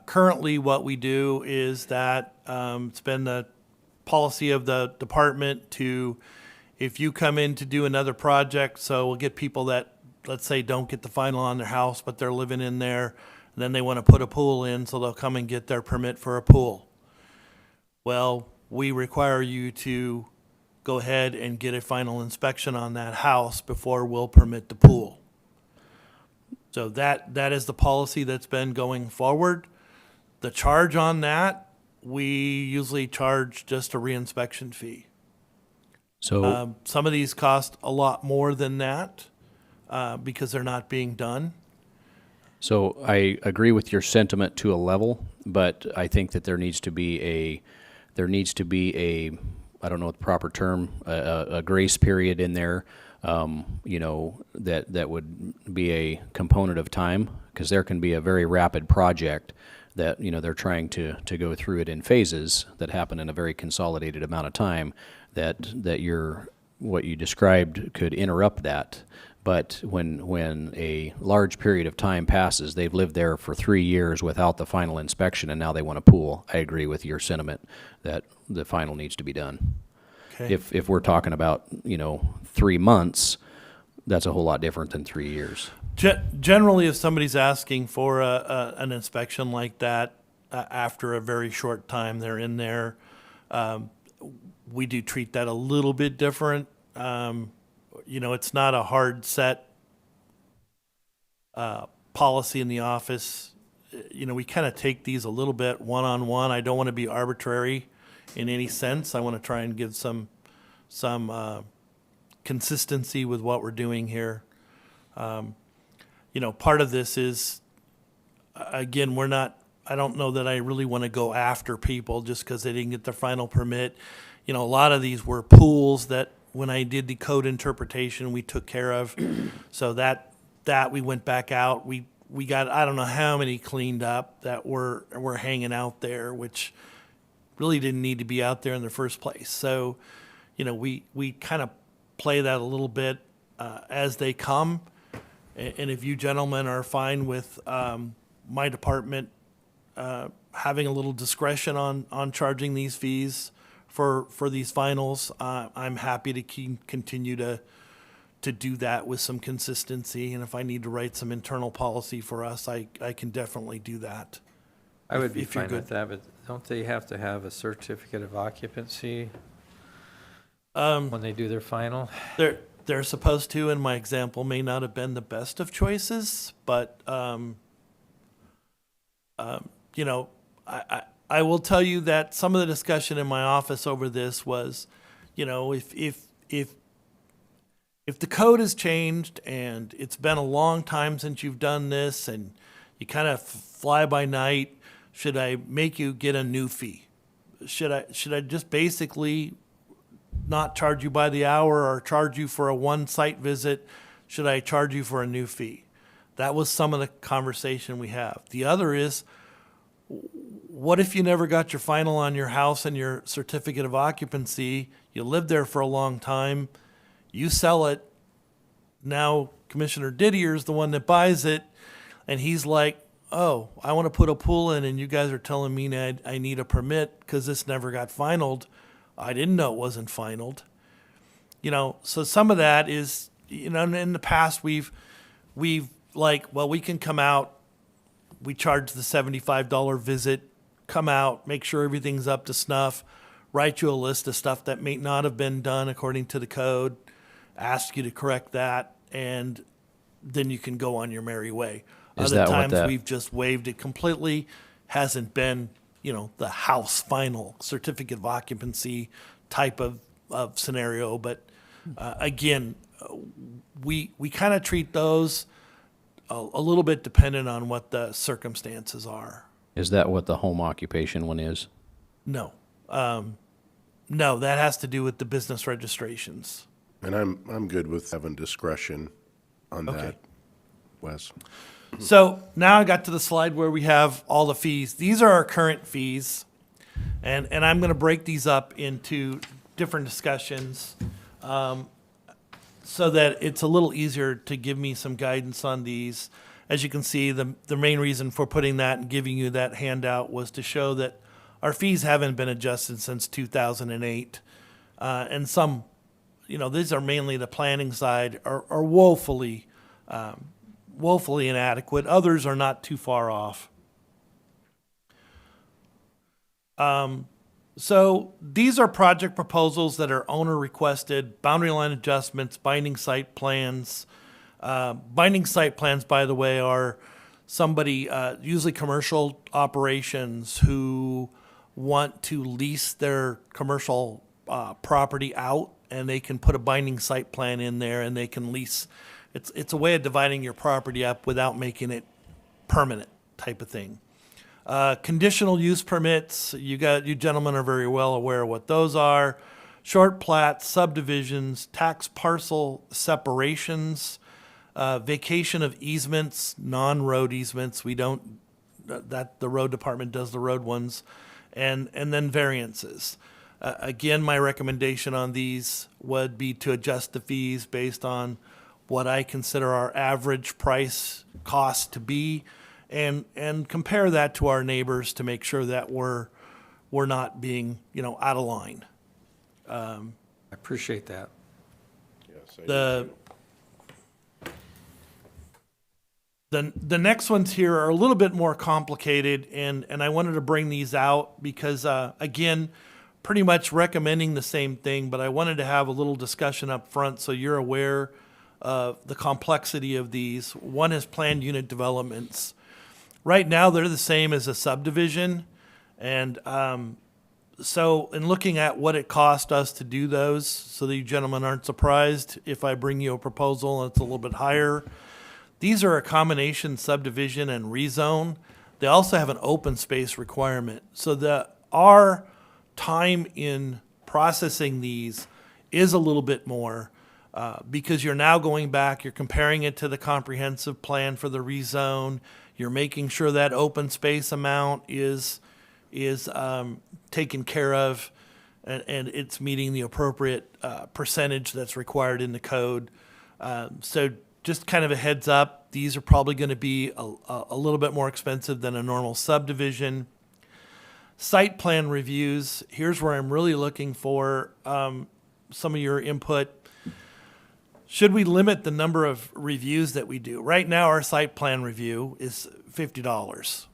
Currently, what we do is that it's been the policy of the department to, if you come in to do another project, so we'll get people that, let's say, don't get the final on their house, but they're living in there, and then they want to put a pool in, so they'll come and get their permit for a pool. Well, we require you to go ahead and get a final inspection on that house before we'll permit the pool. So that is the policy that's been going forward. The charge on that, we usually charge just a reinspection fee. So Some of these cost a lot more than that because they're not being done. So I agree with your sentiment to a level, but I think that there needs to be a, I don't know the proper term, a grace period in there, that would be a component of time, because there can be a very rapid project that, they're trying to go through it in phases that happen in a very consolidated amount of time, that what you described could interrupt that. But when a large period of time passes, they've lived there for 3 years without the final inspection, and now they want a pool, I agree with your sentiment that the final needs to be done. Okay. If we're talking about, 3 months, that's a whole lot different than 3 years. Generally, if somebody's asking for an inspection like that, after a very short time they're in there, we do treat that a little bit different. It's not a hard set policy in the office. We kind of take these a little bit one-on-one. I don't want to be arbitrary in any sense. I want to try and give some consistency with what we're doing here. Part of this is, again, I don't know that I really want to go after people just because they didn't get their final permit. A lot of these were pools that when I did the code interpretation, we took care of. So that we went back out. We got, I don't know how many cleaned up that were hanging out there, which really didn't need to be out there in the first place. So, we kind of play that a little bit as they come. And if you gentlemen are fine with my department having a little discretion on charging these fees for these finals, I'm happy to continue to do that with some consistency. And if I need to write some internal policy for us, I can definitely do that. I would be if you're fine with that, but don't they have to have a certificate of occupancy when they do their final? They're supposed to, and my example may not have been the best of choices, but I will tell you that some of the discussion in my office over this was, if the code has changed and it's been a long time since you've done this and you kind of fly by night, should I make you get a new fee? Should I just basically not charge you by the hour or charge you for a one site visit? Should I charge you for a new fee? That was some of the conversation we have. The other is, what if you never got your final on your house and your certificate of occupancy? You lived there for a long time. You sell it. Now Commissioner Didier's the one that buys it. And he's like, oh, I want to put a pool in and you guys are telling me I need a permit because this never got finaled. I didn't know it wasn't finaled. So some of that is, in the past we've like, well, we can come out. We charge the $75 visit, come out, make sure everything's up to snuff, write you a list of stuff that may not have been done according to the code, ask you to correct that, and then you can go on your merry way. Other times we've just waived it completely, hasn't been, the house final certificate of occupancy type of scenario. But again, we kind of treat those a little bit dependent on what the circumstances are. Is that what the home occupation one is? No. No, that has to do with the business registrations. And I'm good with having discretion on Okay. that, Wes. So now I got to the slide where we have all the fees. These are our current fees, and I'm going to break these up into different discussions so that it's a little easier to give me some guidance on these. As you can see, the main reason for putting that and giving you that handout was to show that our fees haven't been adjusted since 2008. And some, these are mainly the planning side, are woefully inadequate. Others are not too far off. So these are project proposals that are owner requested, boundary line adjustments, binding site plans. Binding site plans, by the way, are somebody, usually commercial operations, who want to lease their commercial property out, and they can put a binding site plan in there and they can lease. It's a way of dividing your property up without making it permanent type of thing. Conditional use permits, you gentlemen are very well aware of what those are. Short plats, subdivisions, tax parcel separations, vacation of easements, non-road easements. We don't, that the road department does the road ones, and then variances. Again, my recommendation on these would be to adjust the fees based on what I consider our average price cost to be, and compare that to our neighbors to make sure that we're not being, out of line. I appreciate that. Yes, I do The too. the next ones here are a little bit more complicated, and I wanted to bring these out because, again, pretty much recommending the same thing, but I wanted to have a little discussion up front so you're aware of the complexity of these. One is planned unit developments. Right now, they're the same as a subdivision, and so in looking at what it cost us to do those, so that you gentlemen aren't surprised if I bring you a proposal and it's a little bit higher, these are a combination subdivision and rezone. They also have an open space requirement. So our time in processing these is a little bit more because you're now going back, you're comparing it to the comprehensive plan for the rezone. You're making sure that open space amount is taken care of and it's meeting the appropriate percentage that's required in the code. So just kind of a heads up, these are probably going to be a little bit more expensive than a normal subdivision. Site plan reviews, here's where I'm really looking for some of your input. Should we limit the number of reviews that we do? Right now, our site plan review is $50.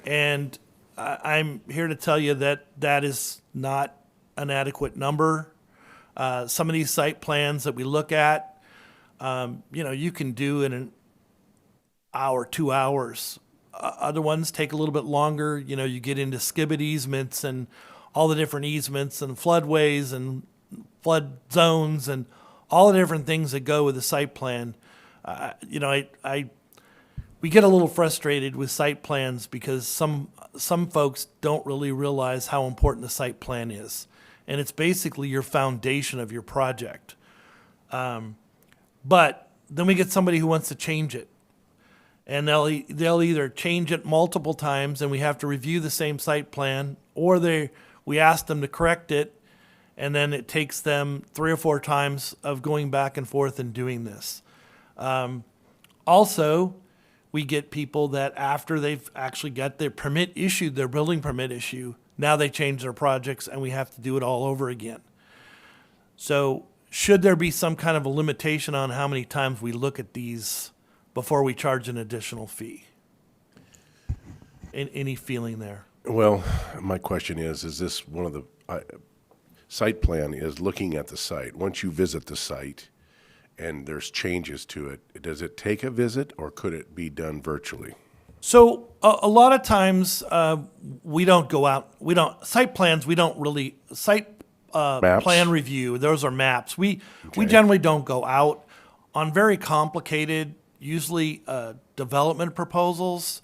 And I'm here to tell you that that is not an adequate number. Some of these site plans that we look at, you can do in an hour, 2 hours. Other ones take a little bit longer. You get into skibid easements and all the different easements and floodways and flood zones and all the different things that go with the site plan. We get a little frustrated with site plans because some folks don't really realize how important the site plan is. And it's basically your foundation of your project. But then we get somebody who wants to change it. And they'll either change it multiple times and we have to review the same site plan, or we ask them to correct it, and then it takes them 3 or 4 times of going back and forth and doing this. Also, we get people that after they've actually got their permit issued, their building permit issue, now they change their projects and we have to do it all over again. So should there be some kind of a limitation on how many times we look at these before we charge an additional fee? Any feeling there? Well, my question is this one of the, site plan is looking at the site. Once you visit the site and there's changes to it, does it take a visit or could it be done virtually? So a lot of times we don't go out, site plan review, those are maps. We generally don't go out on very complicated, usually development proposals.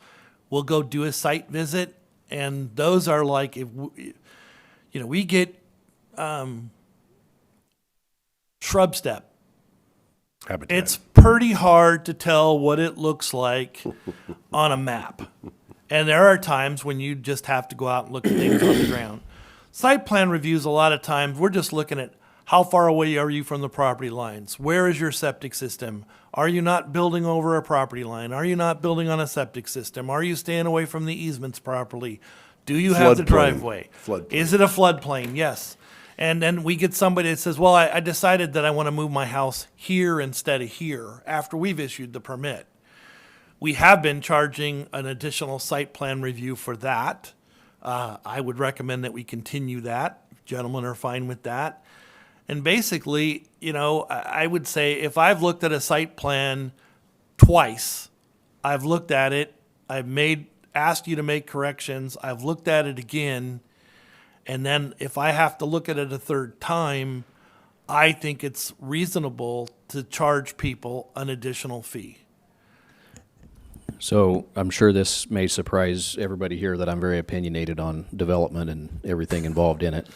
We'll go do a site visit, and those are like, we get shrub step. Habitat. It's pretty hard to tell what it looks like on a map. And there are times when you just have to go out and look at things on the ground. Site plan reviews, a lot of times, we're just looking at how far away are you from the property lines? Where is your septic system? Are you not building over a property line? Are you not building on a septic system? Are you staying away from the easements properly? Do you have the driveway? Floodplain. Is it a floodplain? Yes. And then we get somebody that says, well, I decided that I want to move my house here instead of here after we've issued the permit. We have been charging an additional site plan review for that. I would recommend that we continue that. Gentlemen are fine with that. And basically, I would say if I've looked at a site plan twice, I've looked at it, I've asked you to make corrections, I've looked at it again, and then if I have to look at it a third time, I think it's reasonable to charge people an additional fee. So I'm sure this may surprise everybody here that I'm very opinionated on development and everything involved in it.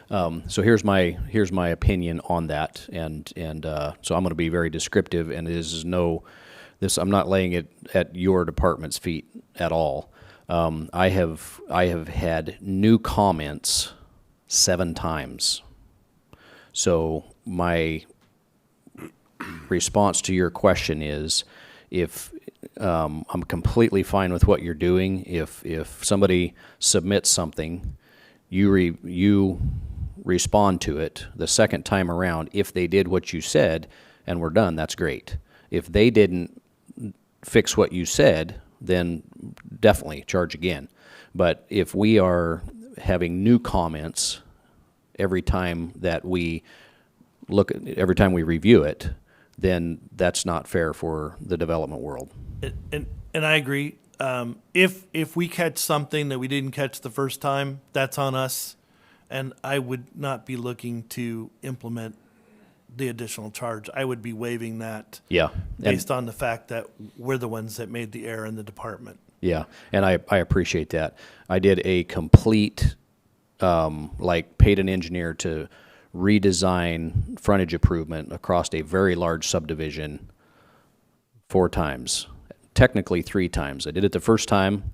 So here's my opinion on that, and so I'm going to be very descriptive, and I'm not laying it at your department's feet at all. I have had new comments 7 times. So response to your question is, if I'm completely fine with what you're doing. If somebody submits something, you respond to it the second time around. If they did what you said and we're done, that's great. If they didn't fix what you said, then definitely charge again. But if we are having new comments every time that we every time we review it, then that's not fair for the development world. And I agree. If we catch something that we didn't catch the first time, that's on us. And I would not be looking to implement the additional charge. I would be waiving that. Yeah. Based on the fact that we're the ones that made the error in the department. Yeah, and I appreciate that. I did a complete, paid an engineer to redesign frontage improvement across a very large subdivision 4 times, technically 3 times. I did it the first time,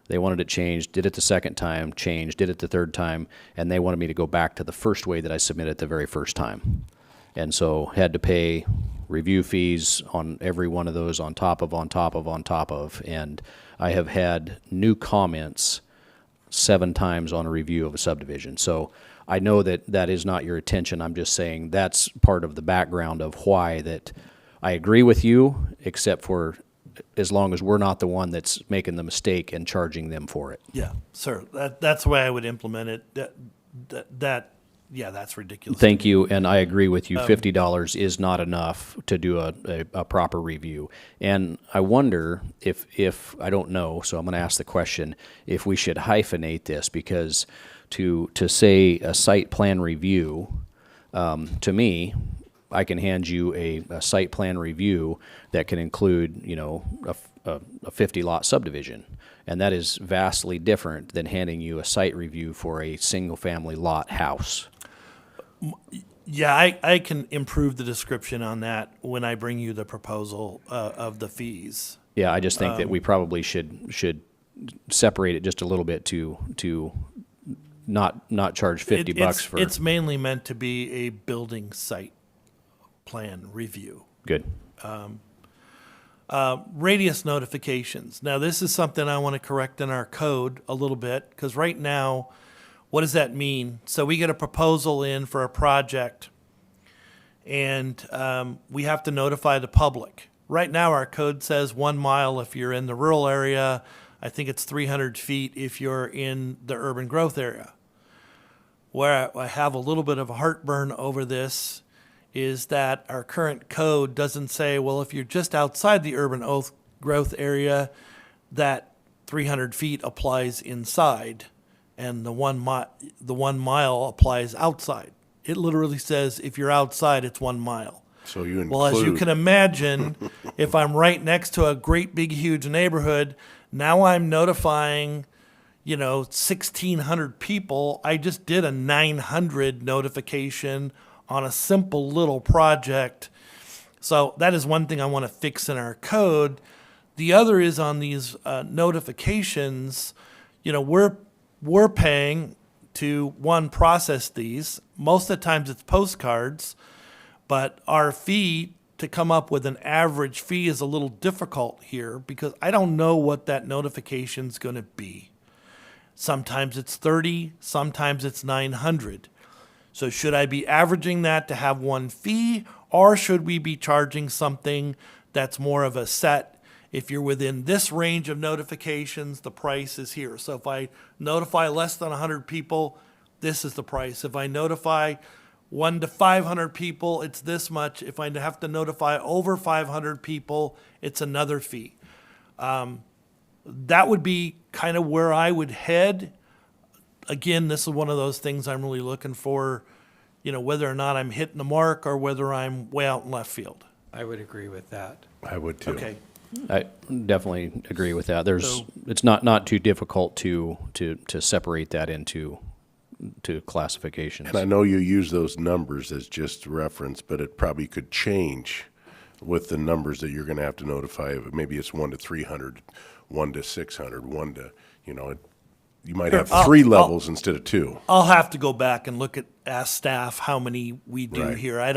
they wanted it changed, did it the second time, changed, did it the third time, and they wanted me to go back to the first way that I submitted the very first time. And so had to pay review fees on every one of those on top of, and I have had new comments 7 times on a review of a subdivision. So I know that that is not your intention. I'm just saying that's part of the background of why that I agree with you, except for as long as we're not the one that's making the mistake and charging them for it. Yeah, sir. That's the way I would implement it. That's ridiculous. Thank you, and I agree with you. $50 is not enough to do a proper review. And I wonder if I don't know, so I'm going to ask the question, if we should hyphenate this, because to say a site plan review, to me, I can hand you a site plan review that can include, a 50-lot subdivision. And that is vastly different than handing you a site review for a single-family lot house. Yeah, I can improve the description on that when I bring you the proposal of the fees. Yeah, I just think that we probably should separate it just a little bit to not charge $50 for. It's mainly meant to be a building site plan review. Good. Radius notifications. Now, this is something I want to correct in our code a little bit, because right now, what does that mean? So we get a proposal in for a project, and we have to notify the public. Right now, our code says 1 mile if you're in the rural area. I think it's 300 feet if you're in the urban growth area. Where I have a little bit of a heartburn over this is that our current code doesn't say, well, if you're just outside the urban growth area, that 300 feet applies inside, and the 1 mile applies outside. It literally says if you're outside, it's 1 mile. So you include. Well, as you can imagine, if I'm right next to a great big huge neighborhood, now I'm notifying 1,600 people. I just did a 900 notification on a simple little project. So that is one thing I want to fix in our code. The other is on these notifications, we're paying to, process these. Most of the times it's postcards, but our fee to come up with an average fee is a little difficult here because I don't know what that notification's going to be. Sometimes it's 30, sometimes it's 900. So should I be averaging that to have one fee, or should we be charging something that's more of a set? If you're within this range of notifications, the price is here. So if I notify less than 100 people, this is the price. If I notify 1 to 500 people, it's this much. If I have to notify over 500 people, it's another fee. That would be kind of where I would head. Again, this is one of those things I'm really looking for, whether or not I'm hitting the mark or whether I'm way out in left field. I would agree with that. I would too. Okay. I definitely agree with that. So- It's not too difficult to separate that into classifications. And I know you use those numbers as just reference, but it probably could change with the numbers that you're going to have to notify. Maybe it's 1 to 300, 1 to 600, 1 to, you might have 3 levels instead of 2. I'll have to go back and ask staff how many we do Right. here. I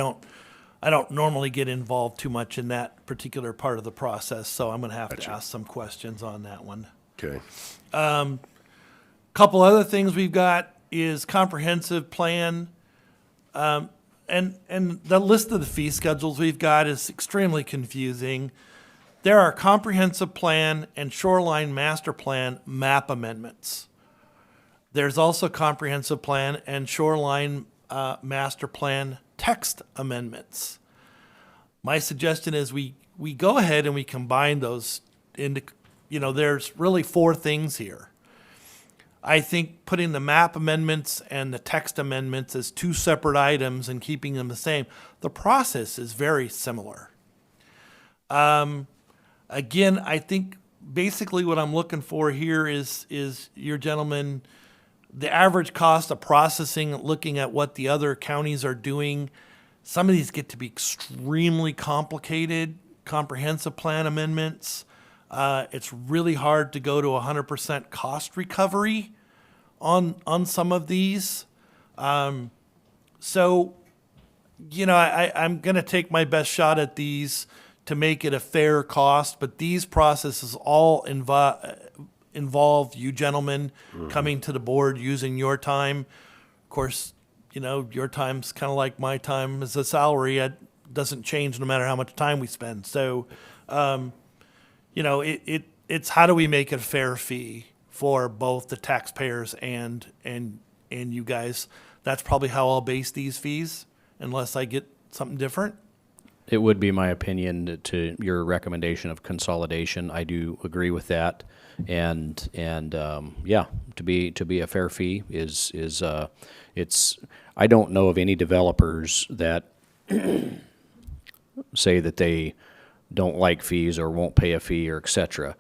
I don't normally get involved too much in that particular part of the process, so I'm gonna have to ask some questions on that one. Okay. Couple other things we've got is comprehensive plan. And the list of the fee schedules we've got is extremely confusing. There are comprehensive plan and shoreline master plan map amendments. There's also comprehensive plan and shoreline master plan text amendments. My suggestion is we go ahead and we combine those into, there's really 4 things here. I think putting the map amendments and the text amendments as 2 separate items and keeping them the same, the process is very similar. Again, I think basically what I'm looking for here is your gentlemen, the average cost of processing, looking at what the other counties are doing. Some of these get to be extremely complicated, comprehensive plan amendments. It's really hard to go to 100% cost recovery on some of these. I'm going to take my best shot at these to make it a fair cost, but these processes all involve you gentlemen coming to the board using your time. Of course, your time's kind of like my time as a salary. It doesn't change no matter how much time we spend. So, it's how do we make it a fair fee for both the taxpayers and you guys. That's probably how I'll base these fees, unless I get something different. It would be my opinion to your recommendation of consolidation. I do agree with that, and to be a fair fee is it's. I don't know of any developers that say that they don't like fees or won't pay a fee or et cetera.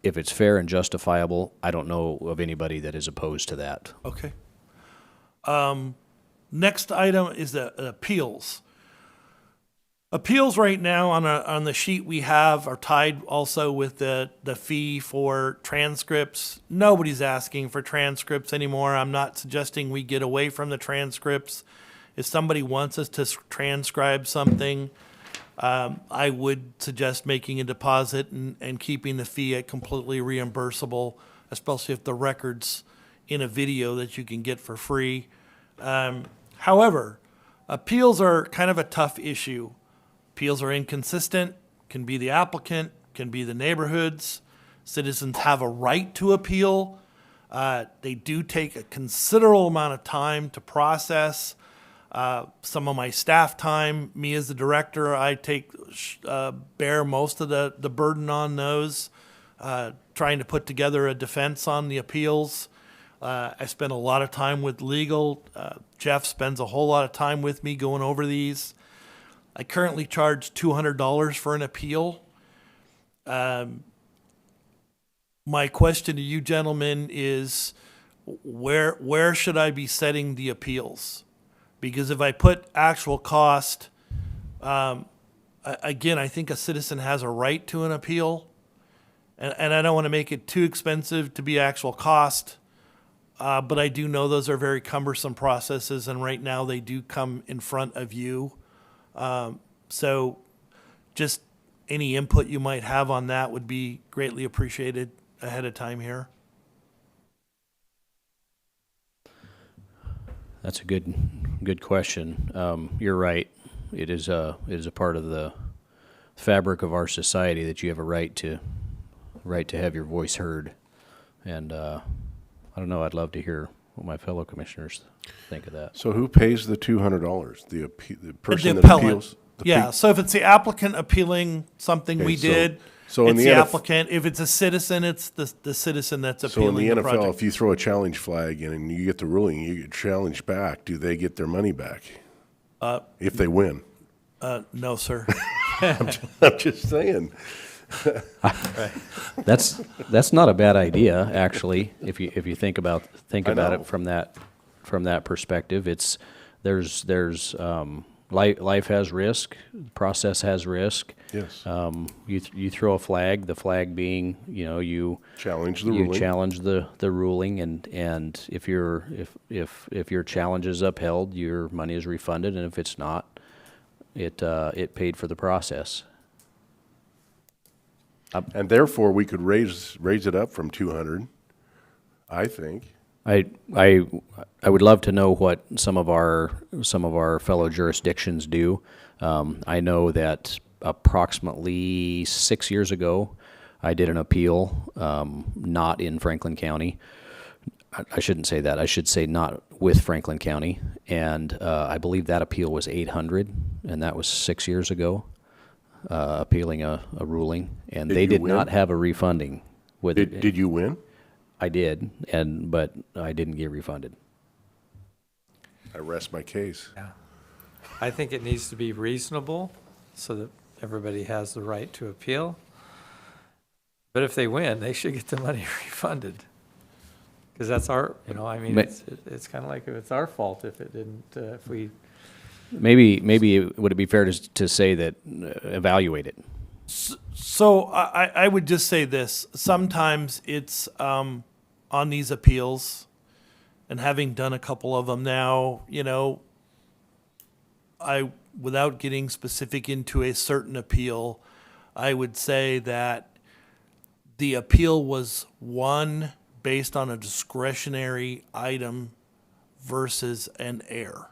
If it's fair and justifiable, I don't know of anybody that is opposed to that. Okay. Next item is the appeals. Appeals right now on the sheet we have are tied also with the fee for transcripts. Nobody's asking for transcripts anymore. I'm not suggesting we get away from the transcripts. If somebody wants us to transcribe something, I would suggest making a deposit and keeping the fee at completely reimbursable, especially if the record's in a video that you can get for free. However, appeals are kind of a tough issue. Appeals are inconsistent, can be the applicant, can be the neighborhoods. Citizens have a right to appeal. They do take a considerable amount of time to process. Some of my staff time, me as the director, I bear most of the burden on those, trying to put together a defense on the appeals. I spend a lot of time with legal. Jeff spends a whole lot of time with me going over these. I currently charge $200 for an appeal. My question to you gentlemen is, where should I be setting the appeals? Because if I put actual cost, again, I think a citizen has a right to an appeal, and I don't want to make it too expensive to be actual cost, but I do know those are very cumbersome processes, and right now they do come in front of you. So just any input you might have on that would be greatly appreciated ahead of time here. That's a good question. You're right. It is a part of the fabric of our society that you have a right to have your voice heard. And I don't know. I'd love to hear what my fellow commissioners think of that. So who pays the $200? The person The that appellant. appeals? Yeah, so if it's the applicant appealing something we did, so in it's the the NF applicant. If it's a citizen, it's the citizen that's So appealing in the the NFL, project. if you throw a challenge flag in and you get the ruling, you get challenged back, do they get their money back? If they win? No, sir. I'm just saying. That's not a bad idea, actually. If you think about it from that perspective, there's life has risk, process has risk. Yes. You throw a flag, the flag being you challenge the ruling. You challenge the ruling, and if your challenge is upheld, your money is refunded, and if it's not, it paid for the process. And therefore, we could raise it up from 200, I think. I would love to know what some of our fellow jurisdictions do. I know that approximately 6 years ago, I did an appeal, not in Franklin County. I shouldn't say that. I should say not with Franklin County. And I believe that appeal was $800, and that was 6 years ago, appealing a ruling. And Did they you did win? not have a refunding with it. Did you win? I did, but I didn't get refunded. I rest my case. Yeah. I think it needs to be reasonable so that everybody has the right to appeal. But if they win, they should get the money refunded. Because that's our, I mean, it's kind of like if it's our fault if it didn't, if we. Maybe would it be fair to say that evaluate it? So I would just say this, sometimes it's, on these appeals, and having done a couple of them now, without getting specific into a certain appeal, I would say that the appeal was won based on a discretionary item versus an error.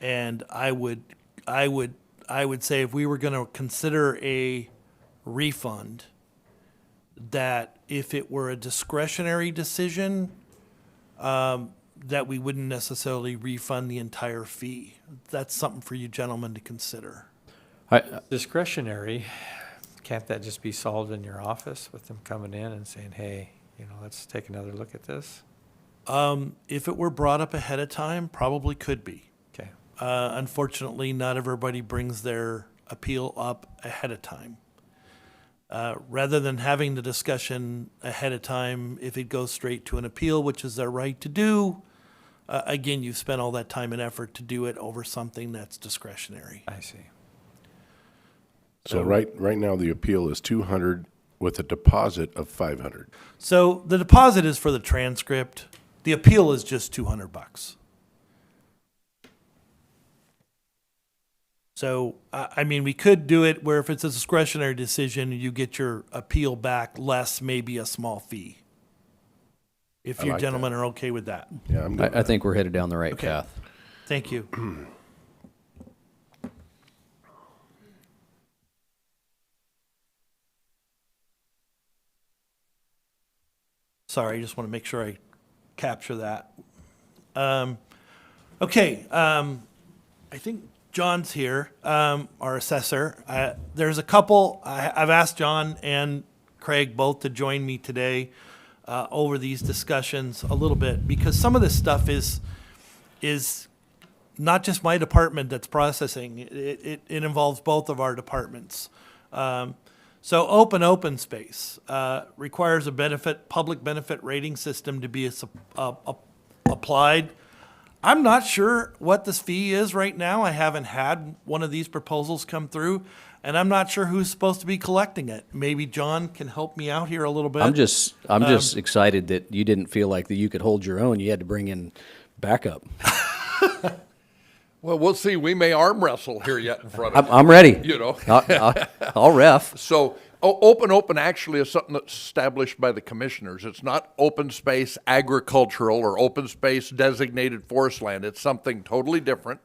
And I would say if we were going to consider a refund, that if it were a discretionary decision, that we wouldn't necessarily refund the entire fee. That's something for you gentlemen to consider. Discretionary, can't that just be solved in your office with them coming in and saying, hey, let's take another look at this? If it were brought up ahead of time, probably could be. Okay. Unfortunately, not everybody brings their appeal up ahead of time. Rather than having the discussion ahead of time, if it goes straight to an appeal, which is their right to do, again, you've spent all that time and effort to do it over something that's discretionary. I see. So right now, the appeal is 200 with a deposit of 500. So the deposit is for the transcript. The appeal is just $200. So, I mean, we could do it where if it's a discretionary decision, you get your appeal back less maybe a small fee. If I you like gentlemen are okay with that. Yeah, I'm good. I think we're headed down the right Okay. path. Thank you. Sorry, I just want to make sure I capture that. Okay, I think John's here, our assessor. There's a couple, I've asked John and Craig both to join me today over these discussions a little bit, because some of this stuff is not just my department that's processing. It involves both of our departments. So open space requires a public benefit rating system to be applied. I'm not sure what this fee is right now. I haven't had one of these proposals come through, and I'm not sure who's supposed to be collecting it. Maybe John can help me out here a little bit. I'm just excited that you didn't feel like that you could hold your own. You had to bring in backup. Well, we'll see. We may arm wrestle here yet in front of I'm ready. I'll ref. So open actually is something that's established by the commissioners. It's not open space agricultural or open space designated forest land. It's something totally different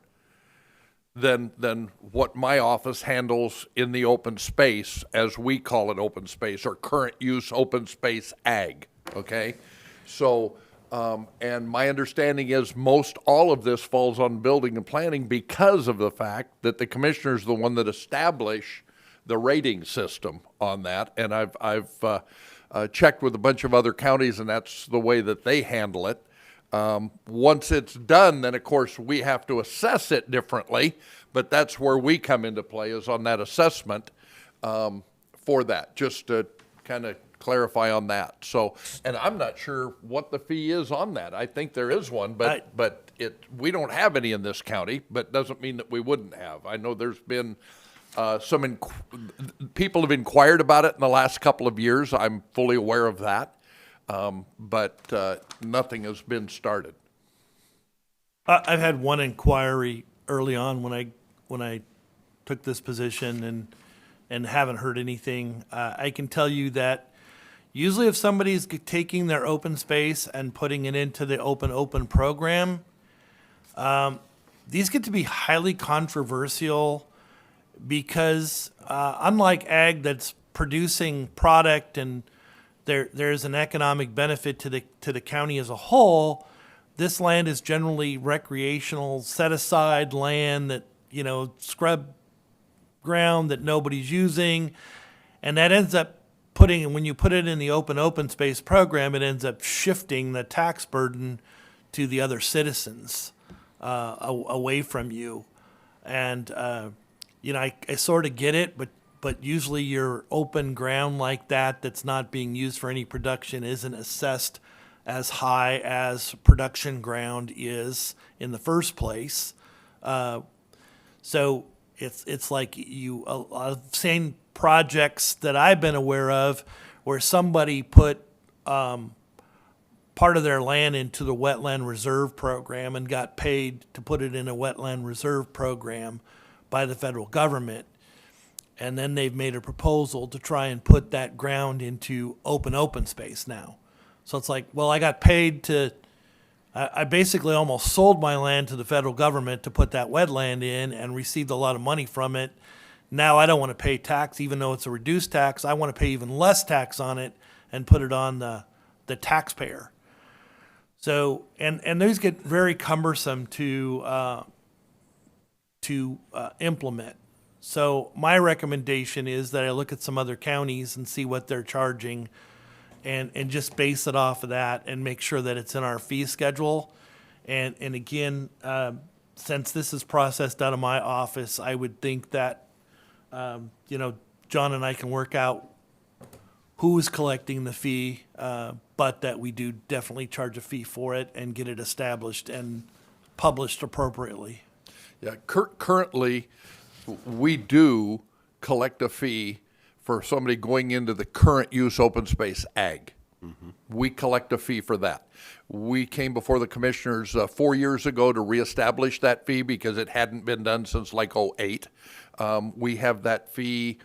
than what my office handles in the open space, as we call it open space, or current use open space ag, okay? So, and my understanding is most all of this falls on building and planning because of the fact that the commissioners are the one that establish the rating system on that. And I've checked with a bunch of other counties, and that's the way that they handle it. Once it's done, then of course we have to assess it differently, but that's where we come into play, is on that assessment for that, just to kind of clarify on that. So, and I'm not sure what the fee is on that. I think there is one, but we don't have any in this county, but doesn't mean that we wouldn't have. I know there's been people have inquired about it in the last couple of years. I'm fully aware of that. But nothing has been started. I've had one inquiry early on when I took this position and haven't heard anything. I can tell you that usually if somebody's taking their open space and putting it into the open program, these get to be highly controversial because unlike ag that's producing product and there's an economic benefit to the county as a whole, this land is generally recreational, set aside land that, scrub ground that nobody's using. And that ends up when you put it in the open space program, it ends up shifting the tax burden to the other citizens away from you. And, I sort of get it, but usually your open ground like that's not being used for any production isn't assessed as high as production ground is in the first place. So it's like I've seen projects that I've been aware of where somebody put part of their land into the wetland reserve program and got paid to put it in a wetland reserve program by the federal government. And then they've made a proposal to try and put that ground into open space now. So it's like, well, I got paid I basically almost sold my land to the federal government to put that wetland in and received a lot of money from it. Now I don't want to pay tax, even though it's a reduced tax. I want to pay even less tax on it and put it on the taxpayer. So, and those get very cumbersome to implement. So my recommendation is that I look at some other counties and see what they're charging and just base it off of that and make sure that it's in our fee schedule. And again, since this is processed out of my office, I would think that, John and I can work out who is collecting the fee, but that we do definitely charge a fee for it and get it established and published appropriately. Yeah, currently, we do collect a fee for somebody going into the current use open space ag. Mm-hmm. We collect a fee for that. We came before the commissioners 4 years ago to reestablish that fee because it hadn't been done since like '08. We have that fee,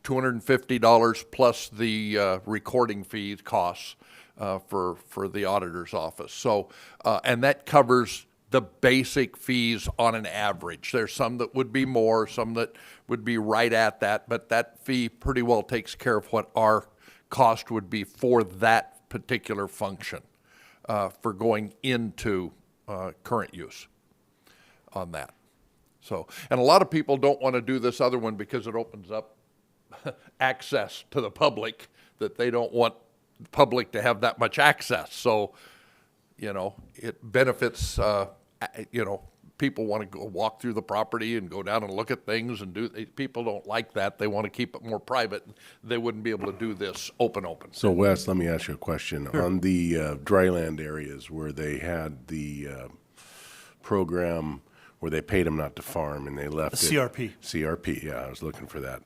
$250 plus the recording fee costs for the auditor's office. So, and that covers the basic fees on an average. There's some that would be more, some that would be right at that, but that fee pretty well takes care of what our cost would be for that particular function for going into current use on that. So, and a lot of people don't want to do this other one because it opens up access to the public, that they don't want the public to have that much access. So, it benefits, people want to go walk through the property and go down and look at things and people don't like that. They want to keep it more private. They wouldn't be able to do this open. So Wes, let me ask you a question. Sure. On the dryland areas where they had the program where they paid them not to farm and they left CRP. CRP, yeah, I was looking for that.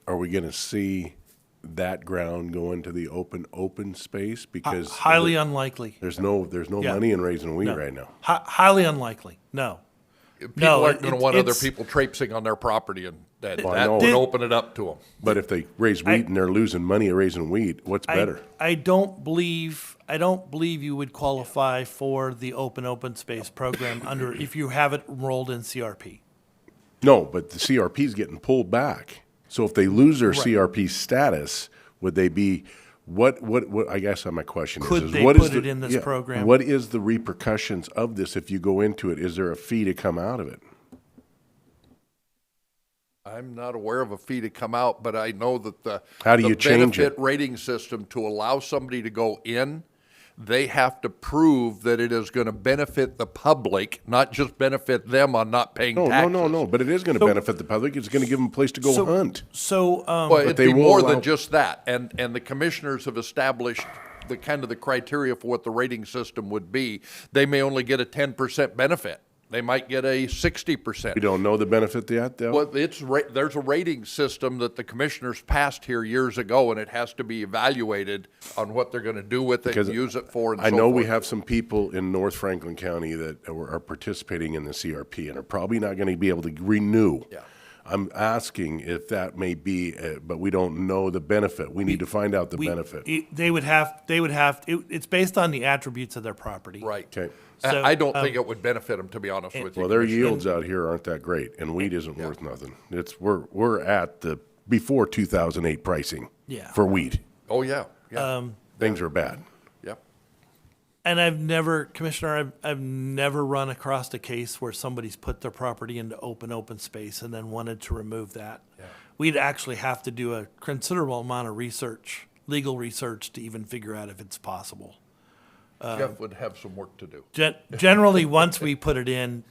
Are we going to see that ground go into the open space? Because highly unlikely. There's no money in raising wheat right now. Highly unlikely. No. People aren't going to want other people traipsing on their property, and that would open it up to them. But if they raise wheat and they're losing money raising wheat, what's better? I don't believe you would qualify for the open space program if you have it enrolled in CRP. No, but the CRP is getting pulled back. So if they lose their CRP status, would they be what I guess my question is they what put is it in this program? What is the repercussions of this if you go into it? Is there a fee to come out of it? I'm not aware of a fee to come out, but I know that the benefit rating system to allow somebody to go in, they have to prove that it is going to benefit the public, not just benefit them on not paying taxes. No, but it is going to benefit the public. It's going to give them a place to go hunt. Well, it'd be more than just that. And the commissioners have established the criteria for what the rating system would be. They may only get a 10% benefit They might get a 60%. We don't know the benefit yet, though? Well, there's a rating system that the commissioners passed here years ago, and it has to be evaluated on what they're gonna do with it, Because and use it for, and so I forth. know we have some people in North Franklin County that are participating in the CRP and are probably not gonna be able to renew. Yeah. I'm asking if that may be, but we don't know the benefit. We need to find out the benefit. It's based on the attributes of their property. Right. Okay. So, I don't think it would benefit them, to be honest with you. Well, their Commissioner. yields out here aren't that great, and wheat isn't worth nothing. We're at the before 2008 pricing. Yeah. For wheat. Oh, yeah, yeah, Things are bad. yep. And Commissioner, I've never run across a case where somebody's put their property into open space and then wanted to remove that. We'd actually have to do a considerable amount of research, legal research, to even figure out if it's possible. Jeff would have some work to do. Generally, once we put it in,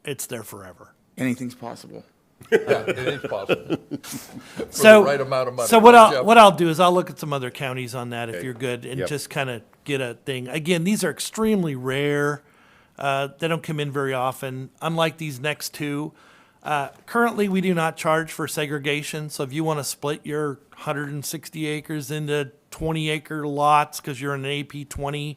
it's there forever. Anything's possible. Yeah, it is possible. For So, the right amount of money. so right, Jeff? what I'll do is I'll look at some other counties on that if Okay. you're good, and Yep. just kind of get a thing. Again, these are extremely rare. They don't come in very often, unlike these next two. Currently, we do not charge for segregation, so if you want to split your 160 acres into 20-acre lots because you're in an AP 20,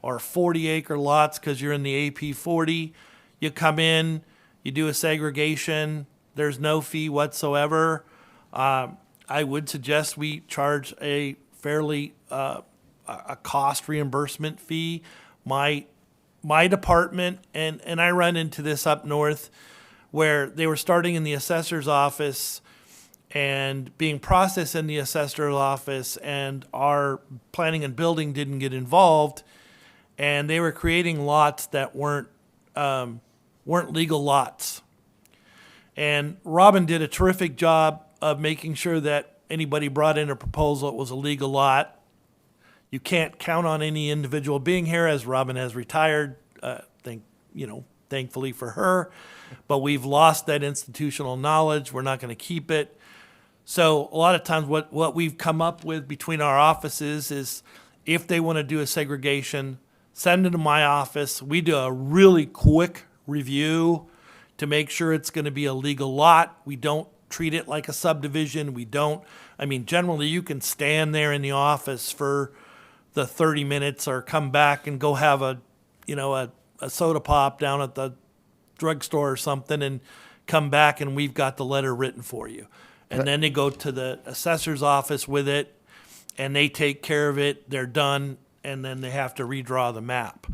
or 40-acre lots because you're in the AP 40, you come in, you do a segregation, there's no fee whatsoever. I would suggest we charge a fairly, a cost reimbursement fee. My department, and I run into this up north, where they were starting in the assessor's office and being processed in the assessor's office, and our planning and building didn't get involved, and they were creating lots that weren't legal lots. And Robin did a terrific job of making sure that anybody brought in a proposal, it was a legal lot. You can't count on any individual being here, as Robin has retired, thankfully for her. But we've lost that institutional knowledge. We're not going to keep it. So a lot of times what we've come up with between our offices is, if they want to do a segregation, send it to my office. We do a really quick review to make sure it's going to be a legal lot. We don't treat it like a subdivision. Generally you can stand there in the office for the 30 minutes or come back and go have a soda pop down at the drugstore or something and come back, and we've got the letter written for you. And then they go to the assessor's office with it, and they take care of it, they're done, and then they have to redraw the map.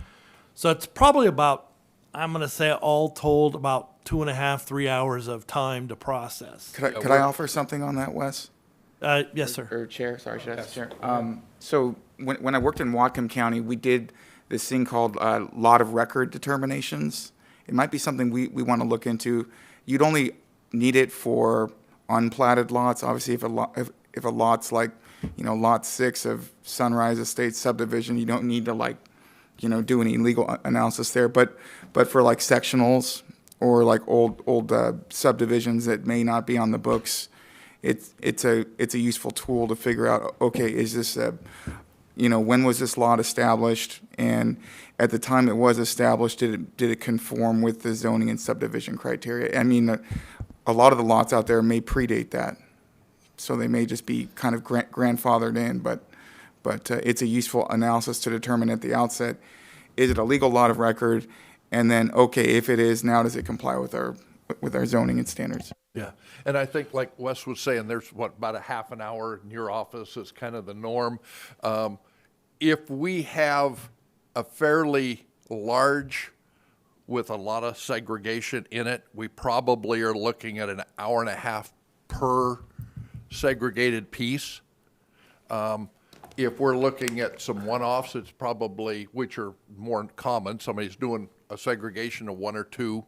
So it's probably about, I'm going to say all told, about 2.5, 3 hours of time to process. Could I offer something on that, Wes? Yes, sir. Or Chair, sorry, should I ask Chair? So when I worked in Whatcom County, we did this thing called lot of record determinations. It might be something we want to look into. You'd only need it for unplatted lots. Obviously, if a lot's like, lot 6 of Sunrise Estates subdivision, you don't need to do any legal analysis there. But for like sectionals or like old subdivisions that may not be on the books, it's a useful tool to figure out, okay, is this when was this lot established? And at the time it was established, did it conform with the zoning and subdivision criteria? A lot of the lots out there may predate that, so they may just be kind of grandfathered in, but it's a useful analysis to determine at the outset, is it a legal lot of record? And then, okay, if it is, now does it comply with our zoning and standards? Yeah, and I think like Wes was saying, there's about a half an hour in your office is kind of the norm. If we have a fairly large with a lot of segregation in it, we probably are looking at an hour and a half per segregated piece. If we're looking at some one-offs, it's probably, which are more common, somebody's doing a segregation of 1 or 2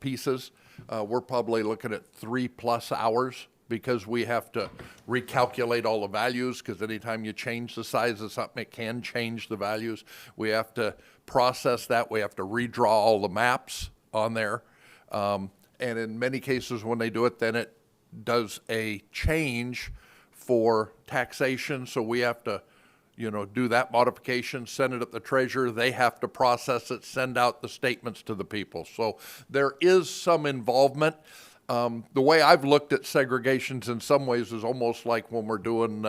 pieces, we're probably looking at 3+ hours, because we have to recalculate all the values, because anytime you change the size of something, it can change the values. We have to process that. We have to redraw all the maps on there. And in many cases, when they do it, then it does a change for taxation. So we have to do that modification, send it up the treasurer, they have to process it, send out the statements to the people. So there is some involvement. The way I've looked at segregations in some ways is almost like when we're doing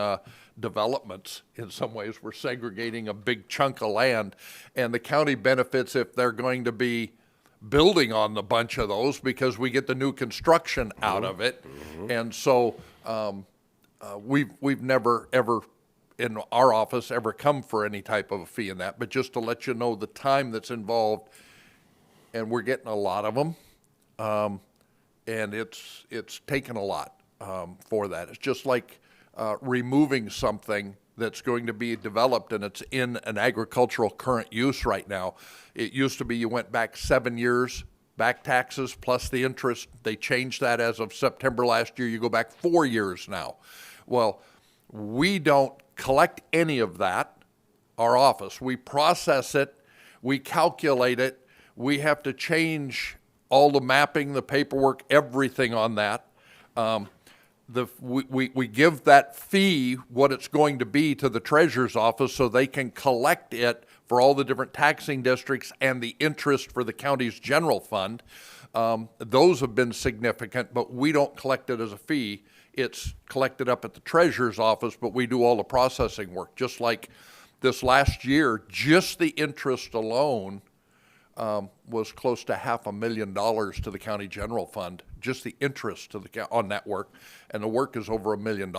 developments. In some ways, we're segregating a big chunk of land, and the county benefits if they're going to be building on the bunch of those because we get the new construction out of it. And so we've never ever in our office ever come for any type of a fee in that, but just to let you know the time that's involved, and we're getting a lot of them, and it's taken a lot for that. It's just like removing something that's going to be developed and it's in an agricultural current use right now. It used to be you went back 7 years, back taxes plus the interest. They changed that as of September last year. You go back 4 years now. Well, we don't collect any of that, our office. We process it, we calculate it, we have to change all the mapping, the paperwork, everything on that. We give that fee, what it's going to be, to the treasurer's office so they can collect it for all the different taxing districts and the interest for the county's general fund. Those have been significant, but we don't collect it as a fee. It's collected up at the treasurer's office, but we do all the processing work. Just like this last year, just the interest alone was close to $500,000 to the county general fund, just the interest to on that work, and the work is over $1 million,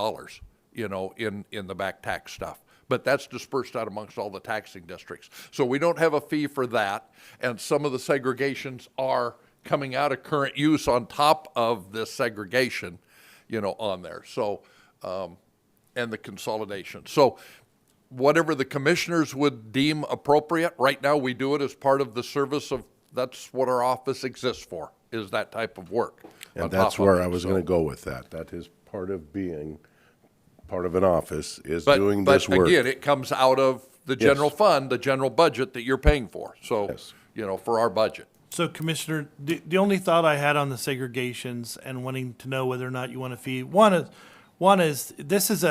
in the back tax stuff. But that's dispersed out amongst all the taxing districts. So we don't have a fee for that, and some of the segregations are coming out of current use on top of this segregation, on there. So, and the consolidation. So whatever the commissioners would deem appropriate, right now we do it as part of the service of, that's what our office exists for, is that type of work. And that's where I was going to go with that. That is part of being part of an office, is doing this work. But again, it comes out of the general fund, the general budget that you're paying for. So, for our budget. So Commissioner, the only thought I had on the segregations and wanting to know whether or not you want a fee, one is this is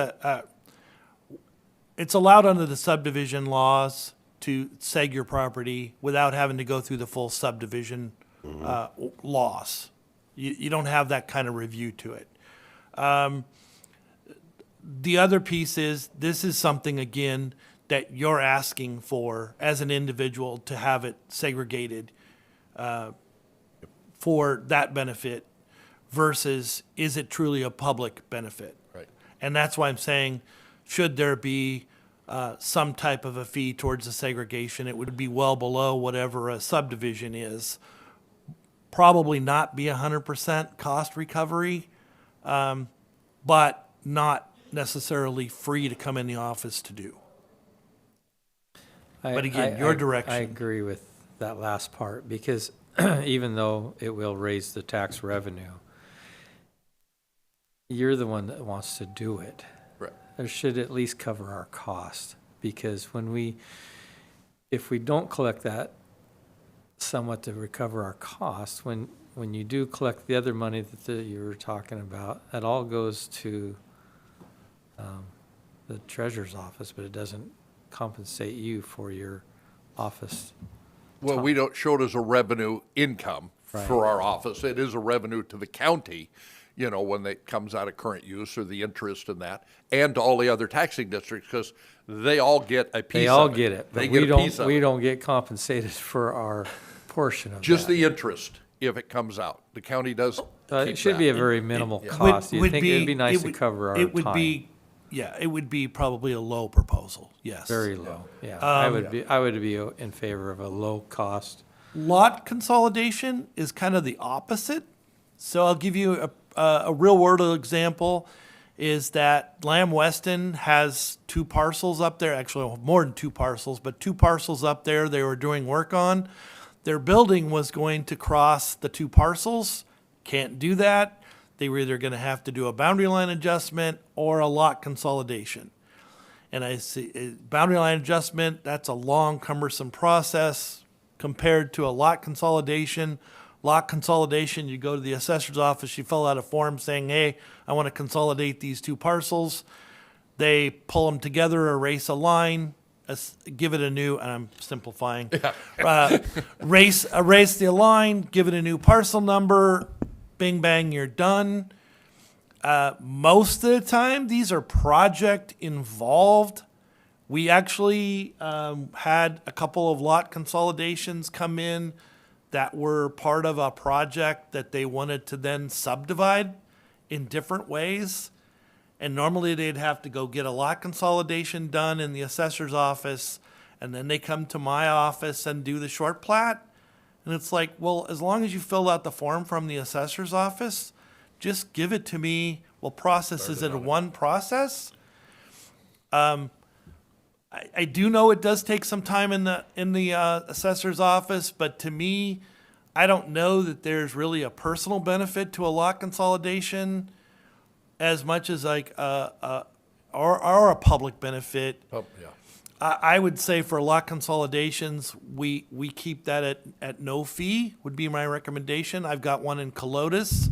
it's allowed under the subdivision laws to seg your property without having to go through the full subdivision laws. You don't have that kind of review to it. The other piece is, this is something, again, that you're asking for as an individual to have it segregated for that benefit versus is it truly a public benefit? Right. And that's why I'm saying, should there be some type of a fee towards the segregation? It would be well below whatever a subdivision is. Probably not be 100% cost recovery, but not necessarily free to come in the office to do. But again, your direction. I agree with that last part, because even though it will raise the tax revenue, you're the one that wants to do it. Right. It should at least cover our cost, because if we don't collect that somewhat to recover our costs, when you do collect the other money that you were talking about, that all goes to the treasurer's office, but it doesn't compensate you for your office. Well, we don't show it as a revenue income for our office. It is a revenue to the county, when it comes out of current use or the interest in that, and to all the other taxing districts, because they all get a piece of it. They all get it, but we we don't get compensated for our portion of just that. the interest if it comes out. The county does It should be a very minimal cost. You'd think it'd be nice to cover our time. It would be probably a low proposal, yes. Very low, yeah. I would be in favor of a low cost. Lot consolidation is kind of the opposite. So I'll give you a real world example, is that Lamb Weston has 2 parcels up there, actually more than 2 parcels, but 2 parcels up there they were doing work on. Their building was going to cross the 2 parcels, can't do that. They were either going to have to do a boundary line adjustment or a lot consolidation. And I see boundary line adjustment, that's a long, cumbersome process compared to a lot consolidation. Lot consolidation, you go to the assessor's office, you fill out a form saying, hey, I want to consolidate these 2 parcels. They pull them together, erase a line, give it a new, and I'm simplifying. Erase the line, give it a new parcel number, bing bang, you're done. Most of the time, these are project involved. We actually had a couple of lot consolidations come in that were part of a project that they wanted to then subdivide in different ways. And normally they'd have to go get a lot consolidation done in the assessor's office, and then they come to my office and do the short plat. And it's like, well, as long as you fill out the form from the assessor's office, just give it to me. We'll process it in one process. I do know it does take some time in the assessor's office, but to me, I don't know that there's really a personal benefit to a lot consolidation as much as like or a public benefit. Oh, yeah. I would say for lot consolidations, we keep that at no fee, would be my recommendation. I've got one in Colotis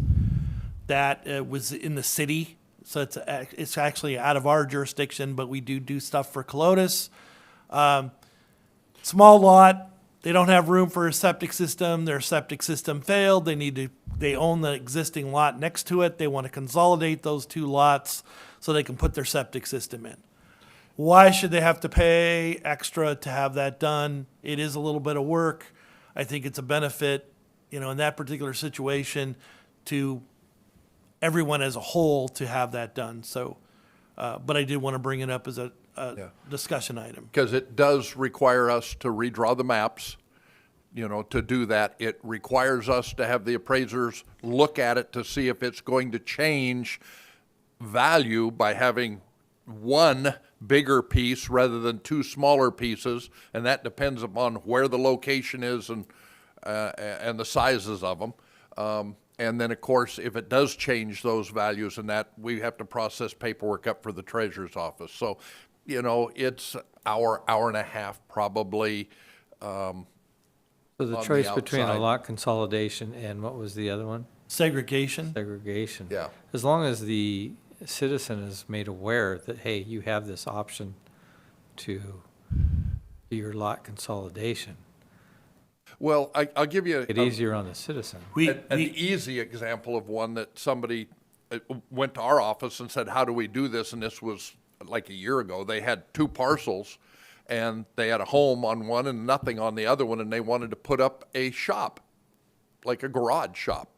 that was in the city, so it's actually out of our jurisdiction, but we do stuff for Colotis. Small lot, they don't have room for a septic system. Their septic system failed. They own the existing lot next to it. They want to consolidate those two lots so they can put their septic system in. Why should they have to pay extra to have that done? It is a little bit of work. I think it's a benefit, in that particular situation to everyone as a whole to have that done. So, but I did want to bring it up as a discussion item. Because it does require us to redraw the maps, to do that. It requires us to have the appraisers look at it to see if it's going to change value by having one bigger piece rather than two smaller pieces, and that depends upon where the location is and the sizes of them. And then, of course, if it does change those values and that, we have to process paperwork up for the treasurer's office. So, it's hour and a half probably. So the on choice the between a outside. lot consolidation and what was the other one? Segregation. Segregation. Yeah. As long as the citizen is made aware that, hey, you have this option to do your lot consolidation. Well, I'll give you It easier on the citizen. an easy example of one that somebody went to our office and said, how do we do this? And this was like a year ago. They had two parcels, and they had a home on one and nothing on the other one, and they wanted to put up a shop, like a garage shop.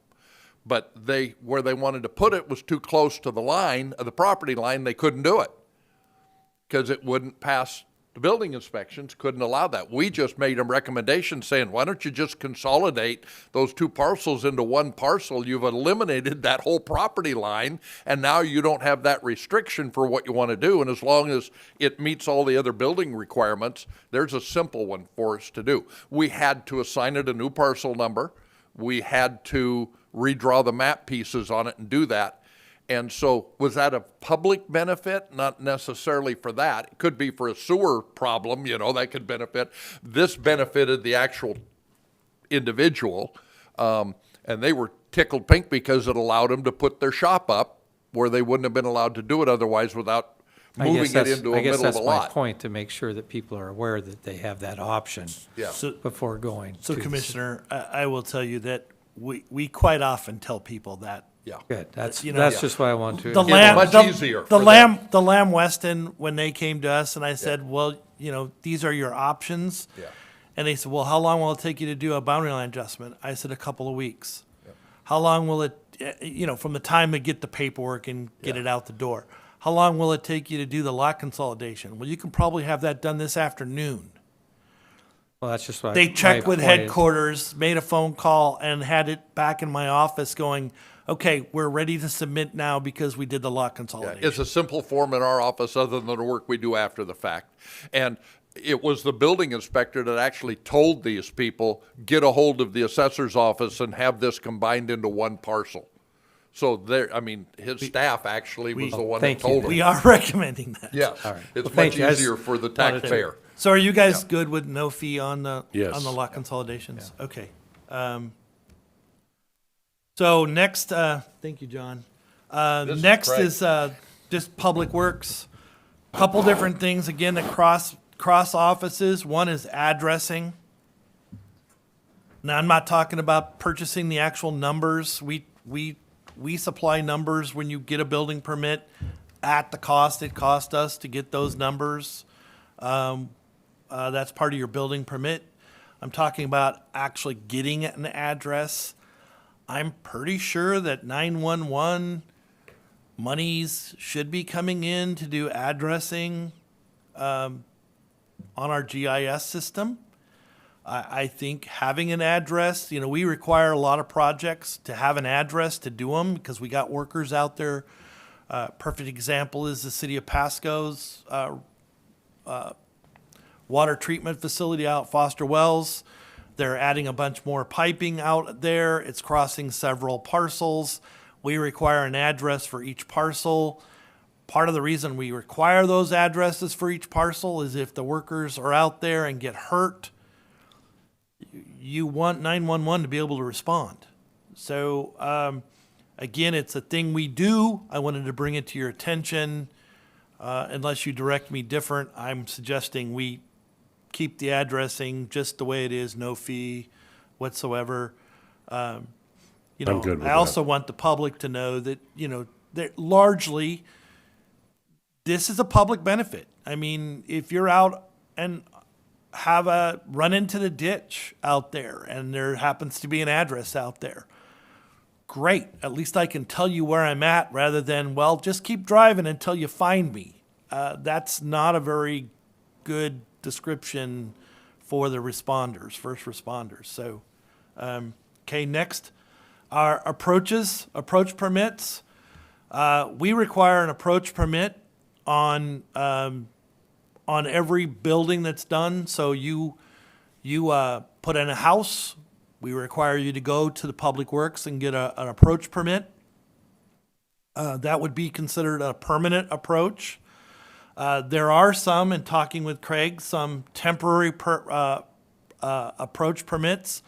But where they wanted to put it was too close to the line, the property line. They couldn't do it because it wouldn't pass the building inspections, couldn't allow that. We just made a recommendation saying, why don't you just consolidate those two parcels into one parcel? You've eliminated that whole property line, and now you don't have that restriction for what you want to do. And as long as it meets all the other building requirements, there's a simple one for us to do. We had to assign it a new parcel number. We had to redraw the map pieces on it and do that. And so was that a public benefit? Not necessarily for that. It could be for a sewer problem, that could benefit. This benefited the actual individual. And they were tickled pink because it allowed them to put their shop up where they wouldn't have been allowed to do it otherwise without moving it into a middle of a lot. I guess that's my point, to make sure that people are aware that they have that option Yeah. before going. So to the- Commissioner, I will tell you that we quite often tell people that. Yeah. Good, that's Yeah. just what I want to. The It's Lamb, much the, easier the for Lamb, the Lamb Weston, when they came to us and I said, well, these are your options. Yeah. And they said, well, how long will it take you to do a boundary line adjustment? I said, a couple of weeks. How long will it, from the time to get the paperwork and get it out the door? How long will it take you to do the lot consolidation? Well, you can probably have that done this afternoon. Well, that's just what. They checked my with point is- headquarters, made a phone call, and had it back in my office going, okay, we're ready to submit now because we did the lot Yeah, consolidation. it's a simple form in our office other than the work we do after the fact. And it was the building inspector that actually told these people, get a hold of the assessor's office and have this combined into one parcel. So his staff actually was the one that thank you. told him. We are recommending that. Yeah, All right. it's Well, thank much you. I just easier for the wanted to- taxpayer. So are you guys good with no fee on the, Yes. on the lot consolidations? Okay. So next, thank you, John. This is Next Craig. is just Public Works. Couple different things, again, that cross offices. One is addressing. Now, I'm not talking about purchasing the actual numbers. We supply numbers when you get a building permit at the cost it cost us to get those numbers. That's part of your building permit. I'm talking about actually getting an address. I'm pretty sure that 911 monies should be coming in to do addressing on our GIS system. I think having an address, we require a lot of projects to have an address to do them because we got workers out there. Perfect example is the city of Pasco's water treatment facility out at Foster Wells. They're adding a bunch more piping out there. It's crossing several parcels. We require an address for each parcel. Part of the reason we require those addresses for each parcel is if the workers are out there and get hurt, you want 911 to be able to respond. So, again, it's a thing we do. I wanted to bring it to your attention. Unless you direct me different, I'm suggesting we keep the addressing just the way it is, no fee whatsoever. I'm good with I also want the public to know that, that largely this is a public benefit. I mean, if you're out and run into the ditch out there and there happens to be an address out there, great. At least I can tell you where I'm at rather than, well, just keep driving until you find me. That's not a very good description for the responders, first responders. So, okay, next. Our approach permits. We require an approach permit on every building that's done. So you put in a house, we require you to go to the Public Works and get an approach permit. That would be considered a permanent approach. There are some, in talking with Craig, some temporary approach permits.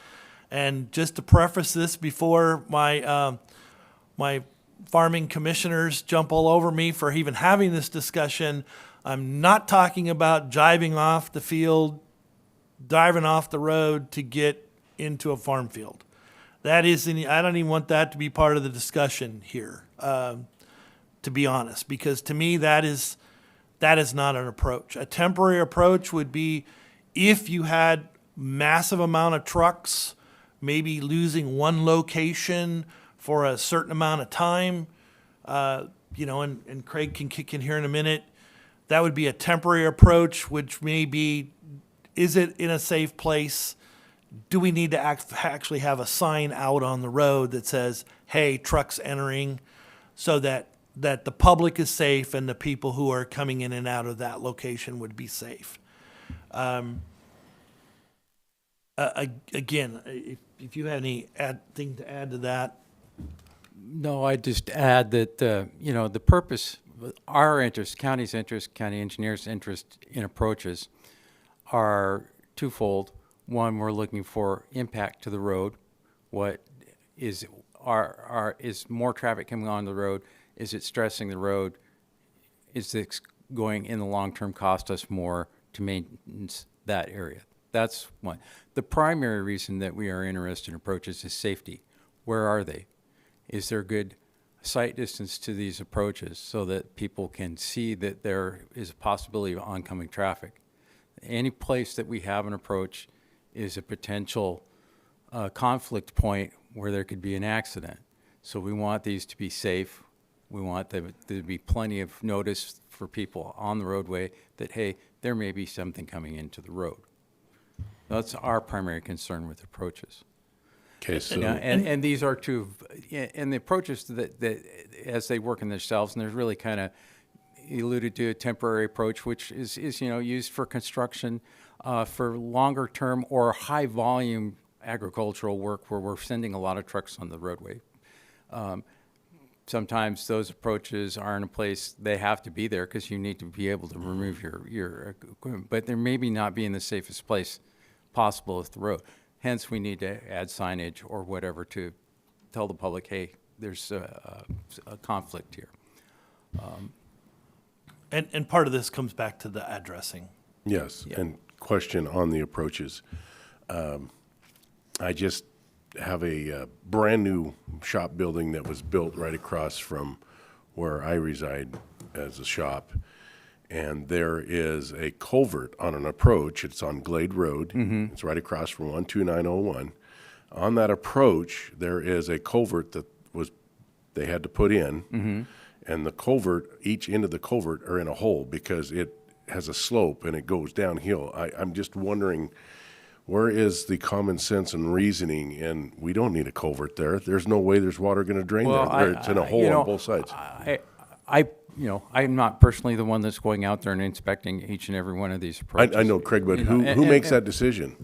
And just to preface this before my farming commissioners jump all over me for even having this discussion, I'm not talking about driving off the field, driving off the road to get into a farm field. I don't even want that to be part of the discussion here, to be honest, because to me that is not an approach. A temporary approach would be if you had massive amount of trucks, maybe losing one location for a certain amount of time, and Craig can kick in here in a minute. That would be a temporary approach, which may be, is it in a safe place? Do we need to actually have a sign out on the road that says, hey, trucks entering, so that the public is safe and the people who are coming in and out of that location would be safe? Again, if you have anything to add to that. No, I just add that, the purpose, our interest, county's interest, county engineer's interest in approaches are twofold. One, we're looking for impact to the road. What is is more traffic coming on the road? Is it stressing the road? Is it going in the long term cost us more to maintain that area? That's one. The primary reason that we are interested in approaches is safety. Where are they? Is there good sight distance to these approaches so that people can see that there is a possibility of oncoming traffic? Any place that we have an approach is a potential conflict point where there could be an accident. So we want these to be safe. We want there to be plenty of notice for people on the roadway that, hey, there may be something coming into the road. That's our primary concern with approaches. Okay, so. And these are two, and the approaches that as they work in themselves, and there's really kind of alluded to a temporary approach, which is used for construction, for longer term or high volume agricultural work where we're sending a lot of trucks on the roadway. Sometimes those approaches aren't in place. They have to be there because you need to be able to remove your equipment, but they're maybe not be in the safest place possible with the road. Hence, we need to add signage or whatever to tell the public, hey, there's a conflict here. And part of this comes back to the addressing. Yes, and question on the approaches. I just have a brand-new shop building that was built right across from where I reside as a shop. And there is a culvert on an approach. It's on Glade Road. It's right across from 12901. On that approach, there is a culvert that they had to put in. And the culvert, each end of the culvert are in a hole because it has a slope and it goes downhill. I'm just wondering, where is the common sense and reasoning? And we don't need a culvert there. There's no way there's water going to drain there. It's in a hole on both sides. I'm not personally the one that's going out there and inspecting each and every one of these approaches. I know, Craig, but who makes that decision?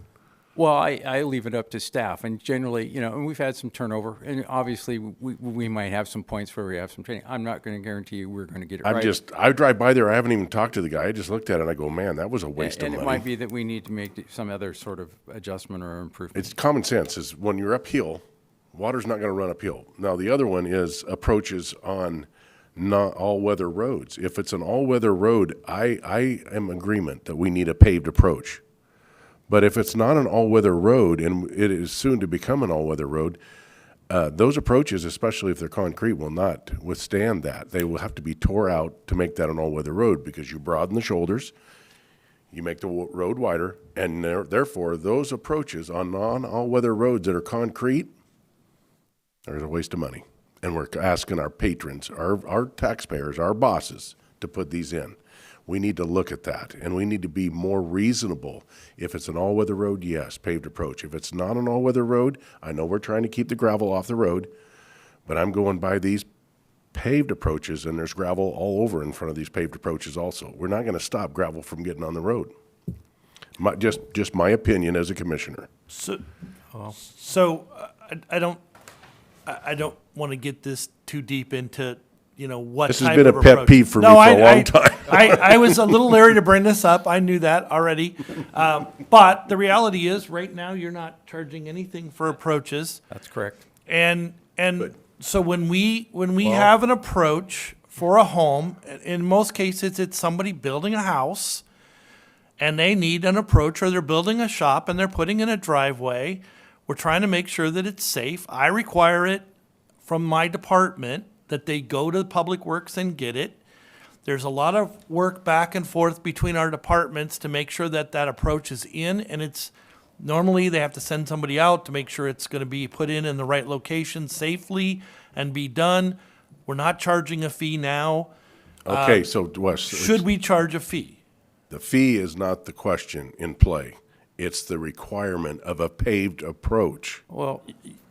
Well, I leave it up to staff, and generally, and we've had some turnover, and obviously, we might have some points where we have some training. I'm not going to guarantee you we're going to get it right. I drive by there, I haven't even talked to the guy, I just looked at it and I go, man, that was a waste of money. And it might be that we need to make some other sort of adjustment or improvement. It's common sense, is when you're uphill, water's not going to run uphill. Now, the other one is approaches on not all-weather roads. If it's an all-weather road, I am in agreement that we need a paved approach. But if it's not an all-weather road, and it is soon to become an all-weather road, those approaches, especially if they're concrete, will not withstand that. They will have to be tore out to make that an all-weather road because you broaden the shoulders, you make the road wider, and therefore those approaches on non-all-weather roads that are concrete, there's a waste of money. And we're asking our patrons, our taxpayers, our bosses to put these in. We need to look at that, and we need to be more reasonable. If it's an all-weather road, yes, paved approach. If it's not an all-weather road, I know we're trying to keep the gravel off the road, but I'm going by these paved approaches, and there's gravel all over in front of these paved approaches also. We're not going to stop gravel from getting on the road. Just my opinion as a commissioner. I don't want to get this too deep into what this type has been of a pet approach. peeve for me for a long time. I was a little leery to bring this up. I knew that already. But the reality is, right now, you're not charging anything for approaches. That's correct. And so when we have an approach for a home, in most cases, it's somebody building a house, and they need an approach, or they're building a shop and they're putting in a driveway. We're trying to make sure that it's safe. I require it from my department that they go to Public Works and get it. There's a lot of work back and forth between our departments to make sure that that approach is in, and it's normally they have to send somebody out to make sure it's going to be put in the right location safely and be done. We're not charging a fee now. Okay, so Wes, Should we charge a fee? the fee is not the question in play. It's the requirement of a paved approach. Well,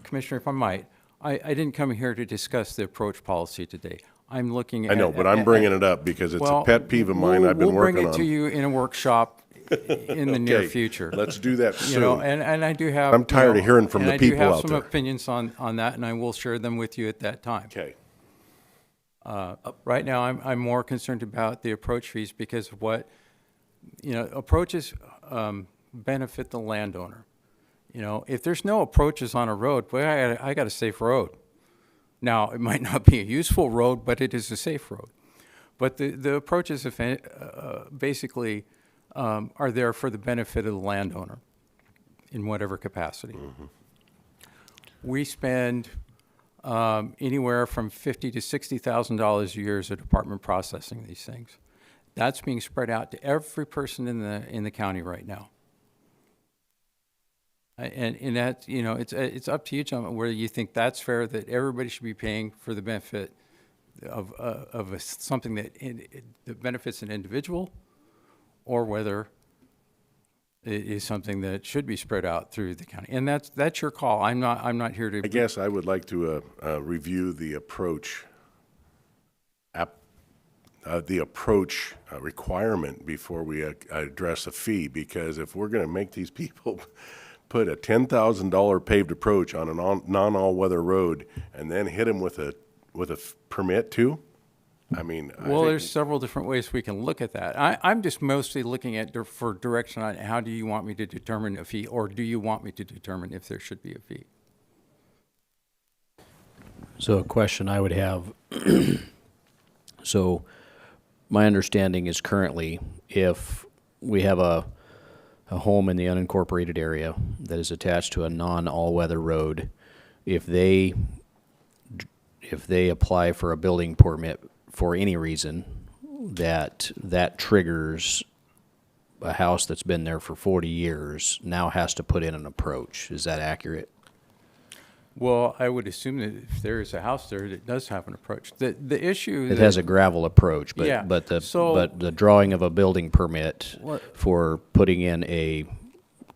Commissioner, if I might, I didn't come here to discuss the approach policy today. I'm looking at... I know, but I'm bringing it up because it's a pet peeve of mine I've been working on. We'll bring it to you in a workshop in the near future. Let's do that soon. You know, and I do have... I'm tired of hearing from the people out there. I do have some opinions on that, and I will share them with you at that time. Okay. Right now, I'm more concerned about the approach fees because of what, approaches benefit the landowner. If there's no approaches on a road, well, I got a safe road. Now, it might not be a useful road, but it is a safe road. But the approaches basically are there for the benefit of the landowner in whatever capacity. Mm-hmm. We spend anywhere from $50,000 to $60,000 a year as a department processing these things. That's being spread out to every person in the county right now. And that, it's up to you, gentlemen, whether you think that's fair, that everybody should be paying for the benefit of something that benefits an individual, or whether it is something that should be spread out through the county. And that's your call. I'm not here to... I guess I would like to review the approach requirement before we address a fee, because if we're going to make these people put a $10,000 paved approach on a non-all-weather road and then hit them with a permit too, I mean... Well, there's several different ways we can look at that. I'm just mostly looking at for direction on how do you want me to determine a fee, or do you want me to determine if there should be a fee? So a question I would have, so my understanding is currently, if we have a home in the unincorporated area that is attached to a non-all-weather road, if they apply for a building permit for any reason, that triggers a house that's been there for 40 years now has to put in an approach. Is that accurate? Well, I would assume that if there is a house there, it does have an approach. The issue It has a gravel approach, but Yeah, but so- the drawing of a building permit What- for putting in a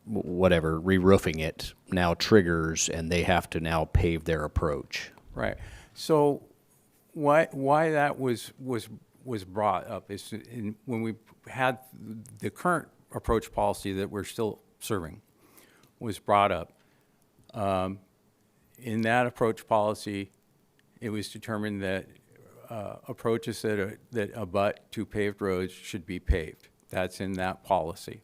whatever, re-roofing it now triggers, and they have to now pave their approach. Right. So why that was brought up is when we had the current approach policy that we're still serving was brought up. In that approach policy, it was determined that approaches that abut to paved roads should be paved. That's in that policy.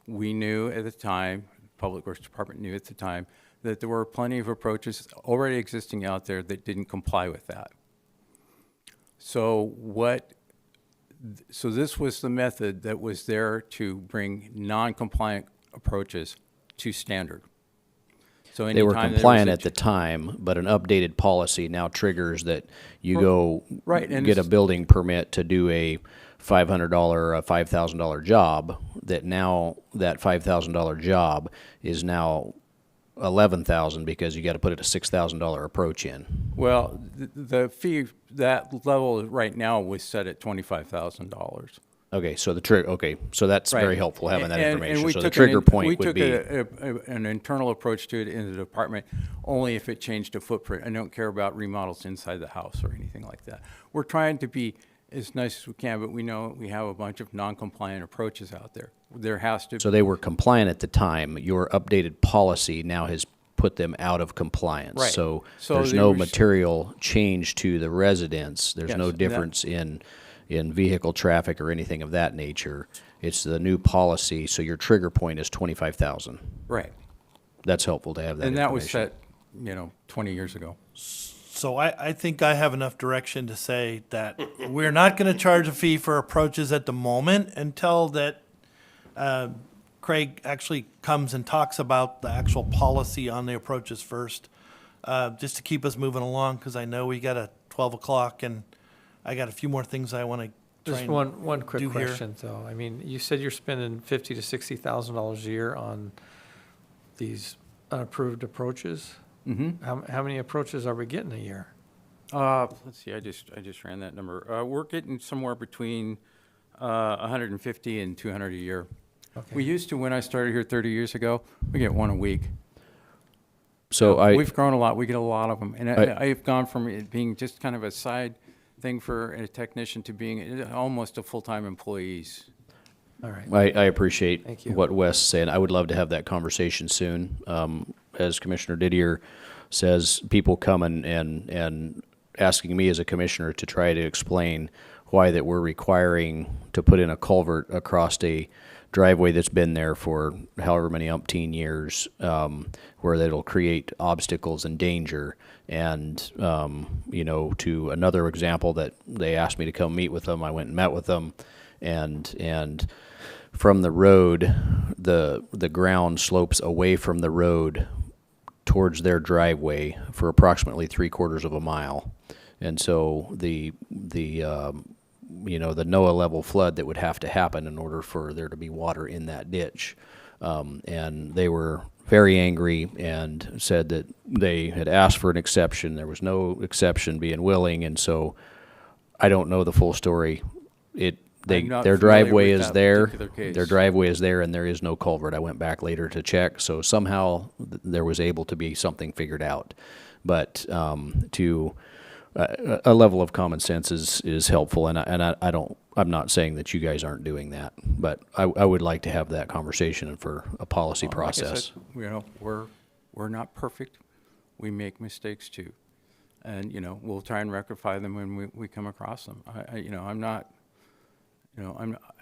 We knew at the time, Public Works Department knew at the time, that there were plenty of approaches already existing out there that didn't comply with that. So this was the method that was there to bring non-compliant approaches to standard. So They were anytime there was compliant a at the time, but an updated policy now triggers that you go Right, and get a it's- building permit to do a $500, a $5,000 job, that now that $5,000 job is now 11,000 because you got to put a $6,000 approach in. Well, the fee, that level right now was set at $25,000. Okay, so so that's very helpful having that information. And we So the took trigger point would be. We took an internal approach to it in the department, only if it changed a footprint. I don't care about remodels inside the house or anything like that. We're trying to be as nice as we can, but we know we have a bunch of non-compliant approaches out there. There has to. So they were compliant at the time. Your updated policy now has put them out of compliance. Right. So So there's they no were material change to the residents. There's Yes, no that- difference in vehicle traffic or anything of that nature. It's the new policy, so your trigger point is 25,000. Right. That's helpful to have that And that was information. set, 20 years ago. So I think I have enough direction to say that we're not going to charge a fee for approaches at the moment until that Craig actually comes and talks about the actual policy on the approaches first, just to keep us moving along, because I know we got a 12 o'clock and I got a few more things I want to try Just and one quick do here. question, though. I mean, you said you're spending $50,000 to $60,000 a year on these unapproved approaches. Mm-hmm. How many approaches are we getting a year? Let's see, I just ran that number. We're getting somewhere between 150 and 200 a year. Okay. We used to, when I started here 30 years ago, we get one a week. So We've grown a lot. We get a lot of them. And I- I've gone from it being just kind of a side thing for a technician to being almost a full-time employees. All right. I appreciate Thank you. what Wes is saying. I would love to have that conversation soon. As Commissioner Didier says, people come and asking me as a commissioner to try to explain why that we're requiring to put in a culvert across a driveway that's been there for however many umpteen years, where that'll create obstacles and danger. And, to another example that they asked me to come meet with them, I went and met with them, and from the road, the ground slopes away from the road towards their driveway for approximately 3/4 of a mile. And so the NOAA level flood that would have to happen in order for there to be water in that ditch. And they were very angry and said that they had asked for an exception. There was no exception being willing, and so I don't know the full story. I'm not Their familiar driveway with is that there. particular case. Their driveway is there, and there is no culvert. I went back later to check, so somehow there was able to be something figured out. But a level of common sense is helpful, and I'm not saying that you guys aren't doing that, but I would like to have that conversation for a policy Well, like I process. said, we're not perfect. We make mistakes too. And, we'll try and rectify them when we come across them. I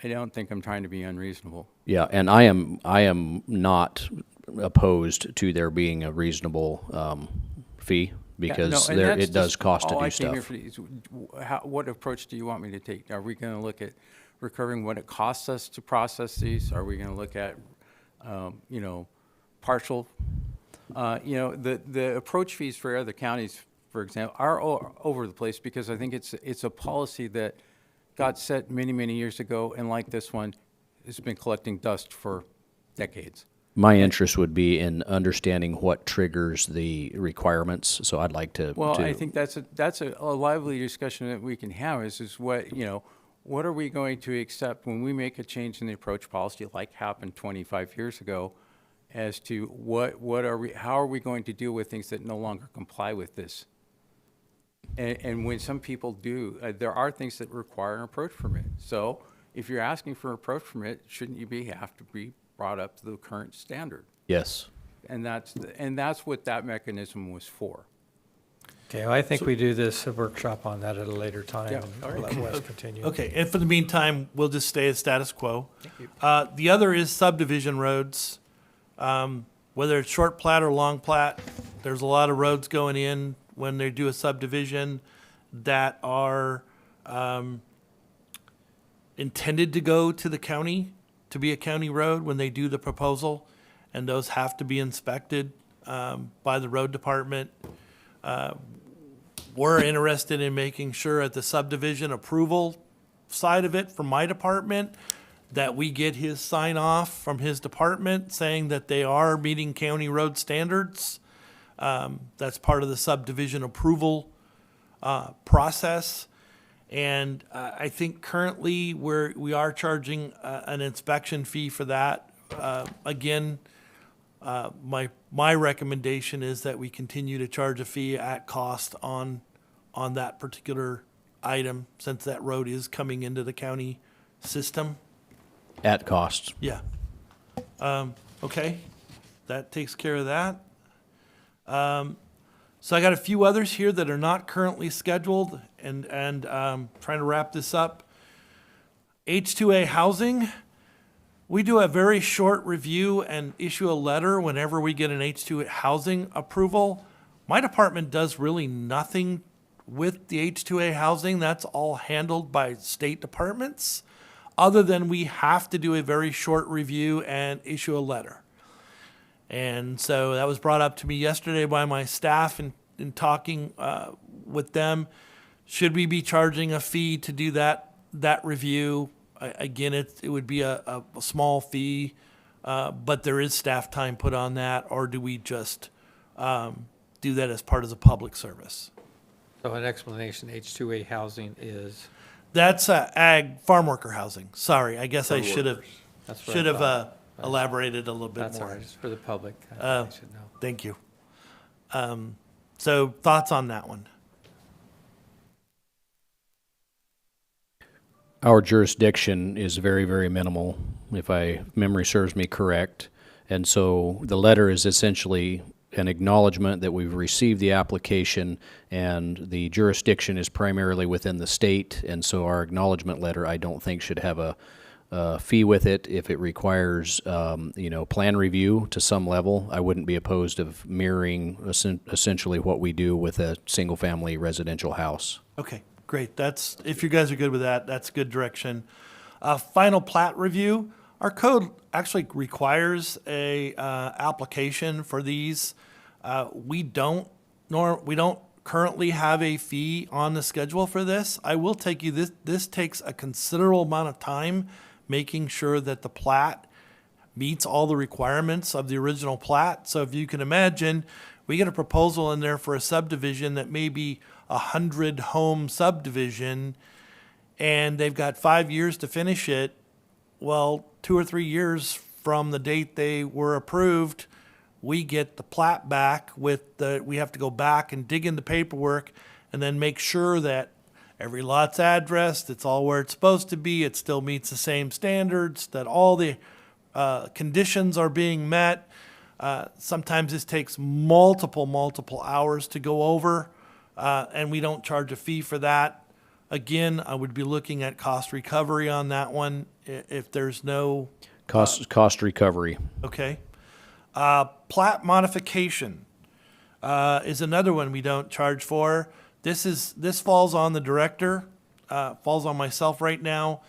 don't think I'm trying to be unreasonable. Yeah, and I am not opposed to there being a reasonable fee because no, and there, that's it does just cost to all do I came here stuff. for is what approach do you want me to take? Are we going to look at recovering what it costs us to process these? Are we going to look at, partial? The approach fees for other counties, for example, are over the place because I think it's a policy that got set many, many years ago, and like this one, it's been collecting dust for decades. My interest would be in understanding what triggers the requirements, so I'd like to. Well, I think that's a lively discussion that we can have is what, what are we going to accept when we make a change in the approach policy like happened 25 years ago as to how are we going to deal with things that no longer comply with this? And when some people do, there are things that require an approach permit. So if you're asking for an approach permit, shouldn't you have to be brought up to the current standard? Yes. And that's what that mechanism was for. Okay, well, I think we do this, a workshop on that at a later time. Yeah, And all we'll right. let Wes continue. Okay, and for the meantime, we'll just stay as status quo. Thank you. The other is subdivision roads. Whether it's short plat or long plat, there's a lot of roads going in when they do a subdivision that are intended to go to the county, to be a county road when they do the proposal, and those have to be inspected by the road department. We're interested in making sure at the subdivision approval side of it from my department that we get his sign off from his department saying that they are meeting county road standards. That's part of the subdivision approval process. And I think currently we are charging an inspection fee for that. Again, my recommendation is that we continue to charge a fee at cost on that particular item, since that road is coming into the county system. At cost. Yeah. Okay, that takes care of that. So I got a few others here that are not currently scheduled, and trying to wrap this up. H2A housing. We do a very short review and issue a letter whenever we get an H2A housing approval. My department does really nothing with the H2A housing. That's all handled by state departments, other than we have to do a very short review and issue a letter. And so that was brought up to me yesterday by my staff in talking with them. Should we be charging a fee to do that review? Again, it would be a small fee, but there is staff time put on that, or do we just do that as part of the public service? So an explanation, H2A housing is? That's ag farm worker housing. Sorry, I guess I should have That's what I thought. elaborated a little bit That's all more. right, it's for the public. I should know. Thank you. So thoughts on that one? Our jurisdiction is very, very minimal, if memory serves me correct. And so the letter is essentially an acknowledgement that we've received the application and the jurisdiction is primarily within the state. And so our acknowledgement letter, I don't think, should have a fee with it. If it requires, plan review to some level, I wouldn't be opposed of mirroring essentially what we do with a single-family residential house. Okay, great. If you guys are good with that, that's good direction. Final plat review. Our code actually requires a application for these. We don't currently have a fee on the schedule for this. I will take you this takes a considerable amount of time making sure that the plat meets all the requirements of the original plat. So if you can imagine, we get a proposal in there for a subdivision that may be 100 home subdivision, and they've got 5 years to finish it. Well, 2 or 3 years from the date they were approved, we get the plat back we have to go back and dig into paperwork and then make sure that every lot's addressed, it's all where it's supposed to be, it still meets the same standards, that all the conditions are being met. Sometimes this takes multiple hours to go over, and we don't charge a fee for that. Again, I would be looking at cost recovery on that one if there's no... Cost recovery. Okay. Plat modification. is another one we don't charge for. This falls on the director, falls on myself right now.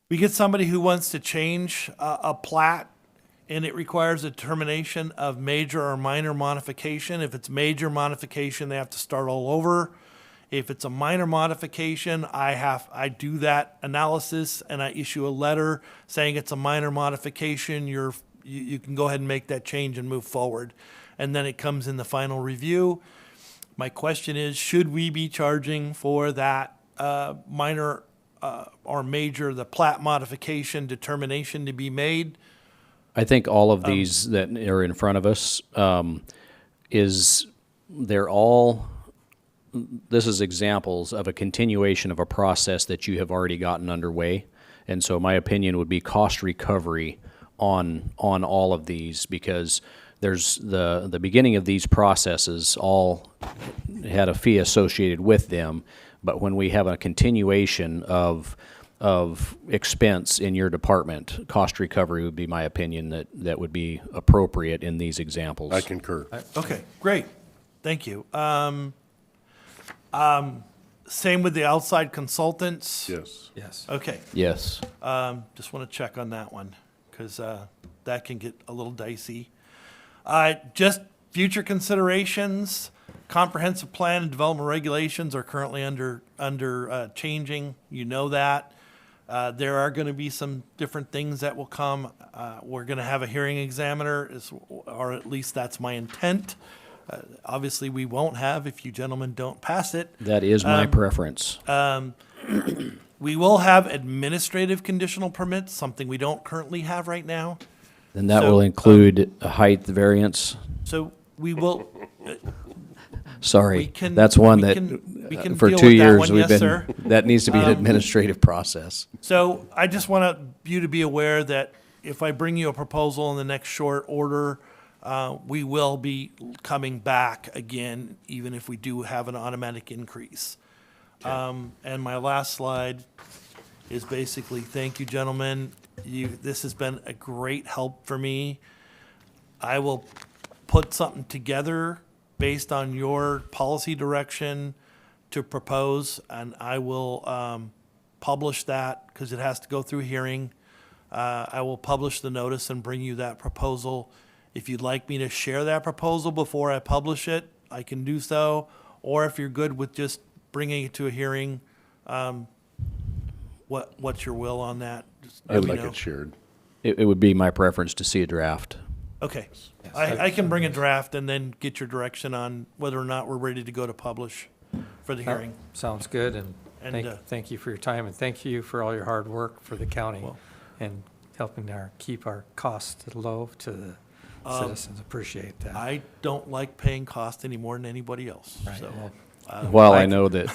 We get somebody who wants to change a plat, and it requires a determination of major or minor modification. If it's major modification, they have to start all over. If it's a minor modification, I do that analysis and I issue a letter saying it's a minor modification. You can go ahead and make that change and move forward. And then it comes in the final review. My question is, should we be charging for that minor or major, the plat modification determination to be made? I think all of these that are in front of us, this is examples of a continuation of a process that you have already gotten underway. And so my opinion would be cost recovery on all of these, because there's the beginning of these processes all had a fee associated with them. But when we have a continuation of expense in your department, cost recovery would be my opinion that would be appropriate in these examples. I concur. Okay, great. Thank you. Same with the outside consultants? Yes. Yes. Okay. Yes. Just want to check on that one, because that can get a little dicey. Just future considerations, comprehensive plan and development regulations are currently under changing. You know that. There are going to be some different things that will come. We're going to have a hearing examiner, or at least that's my intent. Obviously, we won't have if you gentlemen don't pass it. That is my preference. We will have administrative conditional permits, something we don't currently have right now. And that So, will include a height variance. So we will, Sorry, we can- that's one we that can- we can for deal 2 with that years one, we've yes, been. sir. That needs to be an administrative process. so I just want you to be aware that if I bring you a proposal in the next short order, we will be coming back again, even if we do have an automatic increase. And my last slide is basically, thank you, gentlemen. This has been a great help for me. I will put something together based on your policy direction to propose, and I will publish that because it has to go through hearing. I will publish the notice and bring you that proposal. If you'd like me to share that proposal before I publish it, I can do so. Or if you're good with just bringing it to a hearing, what's your will on that? Just let I'd me like know. it shared. It would be my preference to see a draft. Okay. I can bring a draft and then get your direction on whether or not we're ready to go to publish for the hearing. Sounds good, and And, thank you for your time, and thank you for all your hard work for the county and helping keep our costs low to the citizens. Appreciate that. I don't like paying cost any more than anybody else, Right, so. well, While I know that,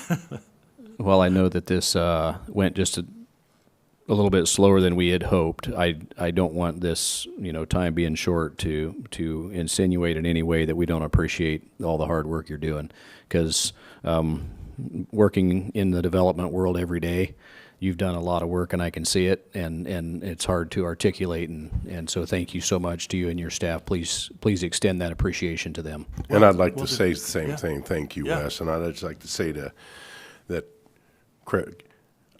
this went just a little bit slower than we had hoped, I don't want this, time being short to insinuate in any way that we don't appreciate all the hard work you're doing. Because working in the development world every day, you've done a lot of work and I can see it, and it's hard to articulate, and so thank you so much to you and your staff. Please extend that appreciation to them. And I'd like Well, to say the same yeah. thing. Thank you, Yeah. Wes. And I'd just like to say that Craig,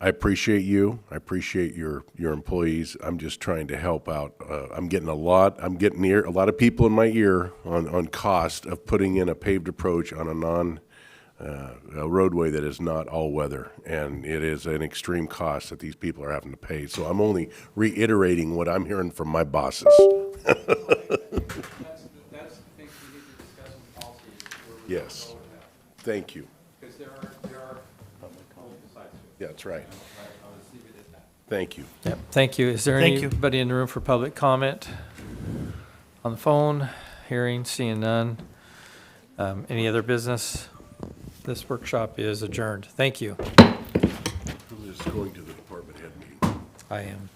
I appreciate you. I appreciate your employees. I'm just trying to help out. I'm getting a lot of people in my ear on cost of putting in a paved approach on a roadway that is not all weather, and it is an extreme cost that these people are having to pay. So I'm only reiterating what I'm hearing from my bosses. That's the things we need to discuss in policy. Yes. Thank you. Because there are multiple sides to it. Yeah, that's right. I'll just leave it at that. Thank you. Yep, thank you. Is there Thank you. anybody in the room for public comment? On the phone, hearing, seeing none. Any other business? This workshop is adjourned. Thank you. I'm just going to the department head meeting. I am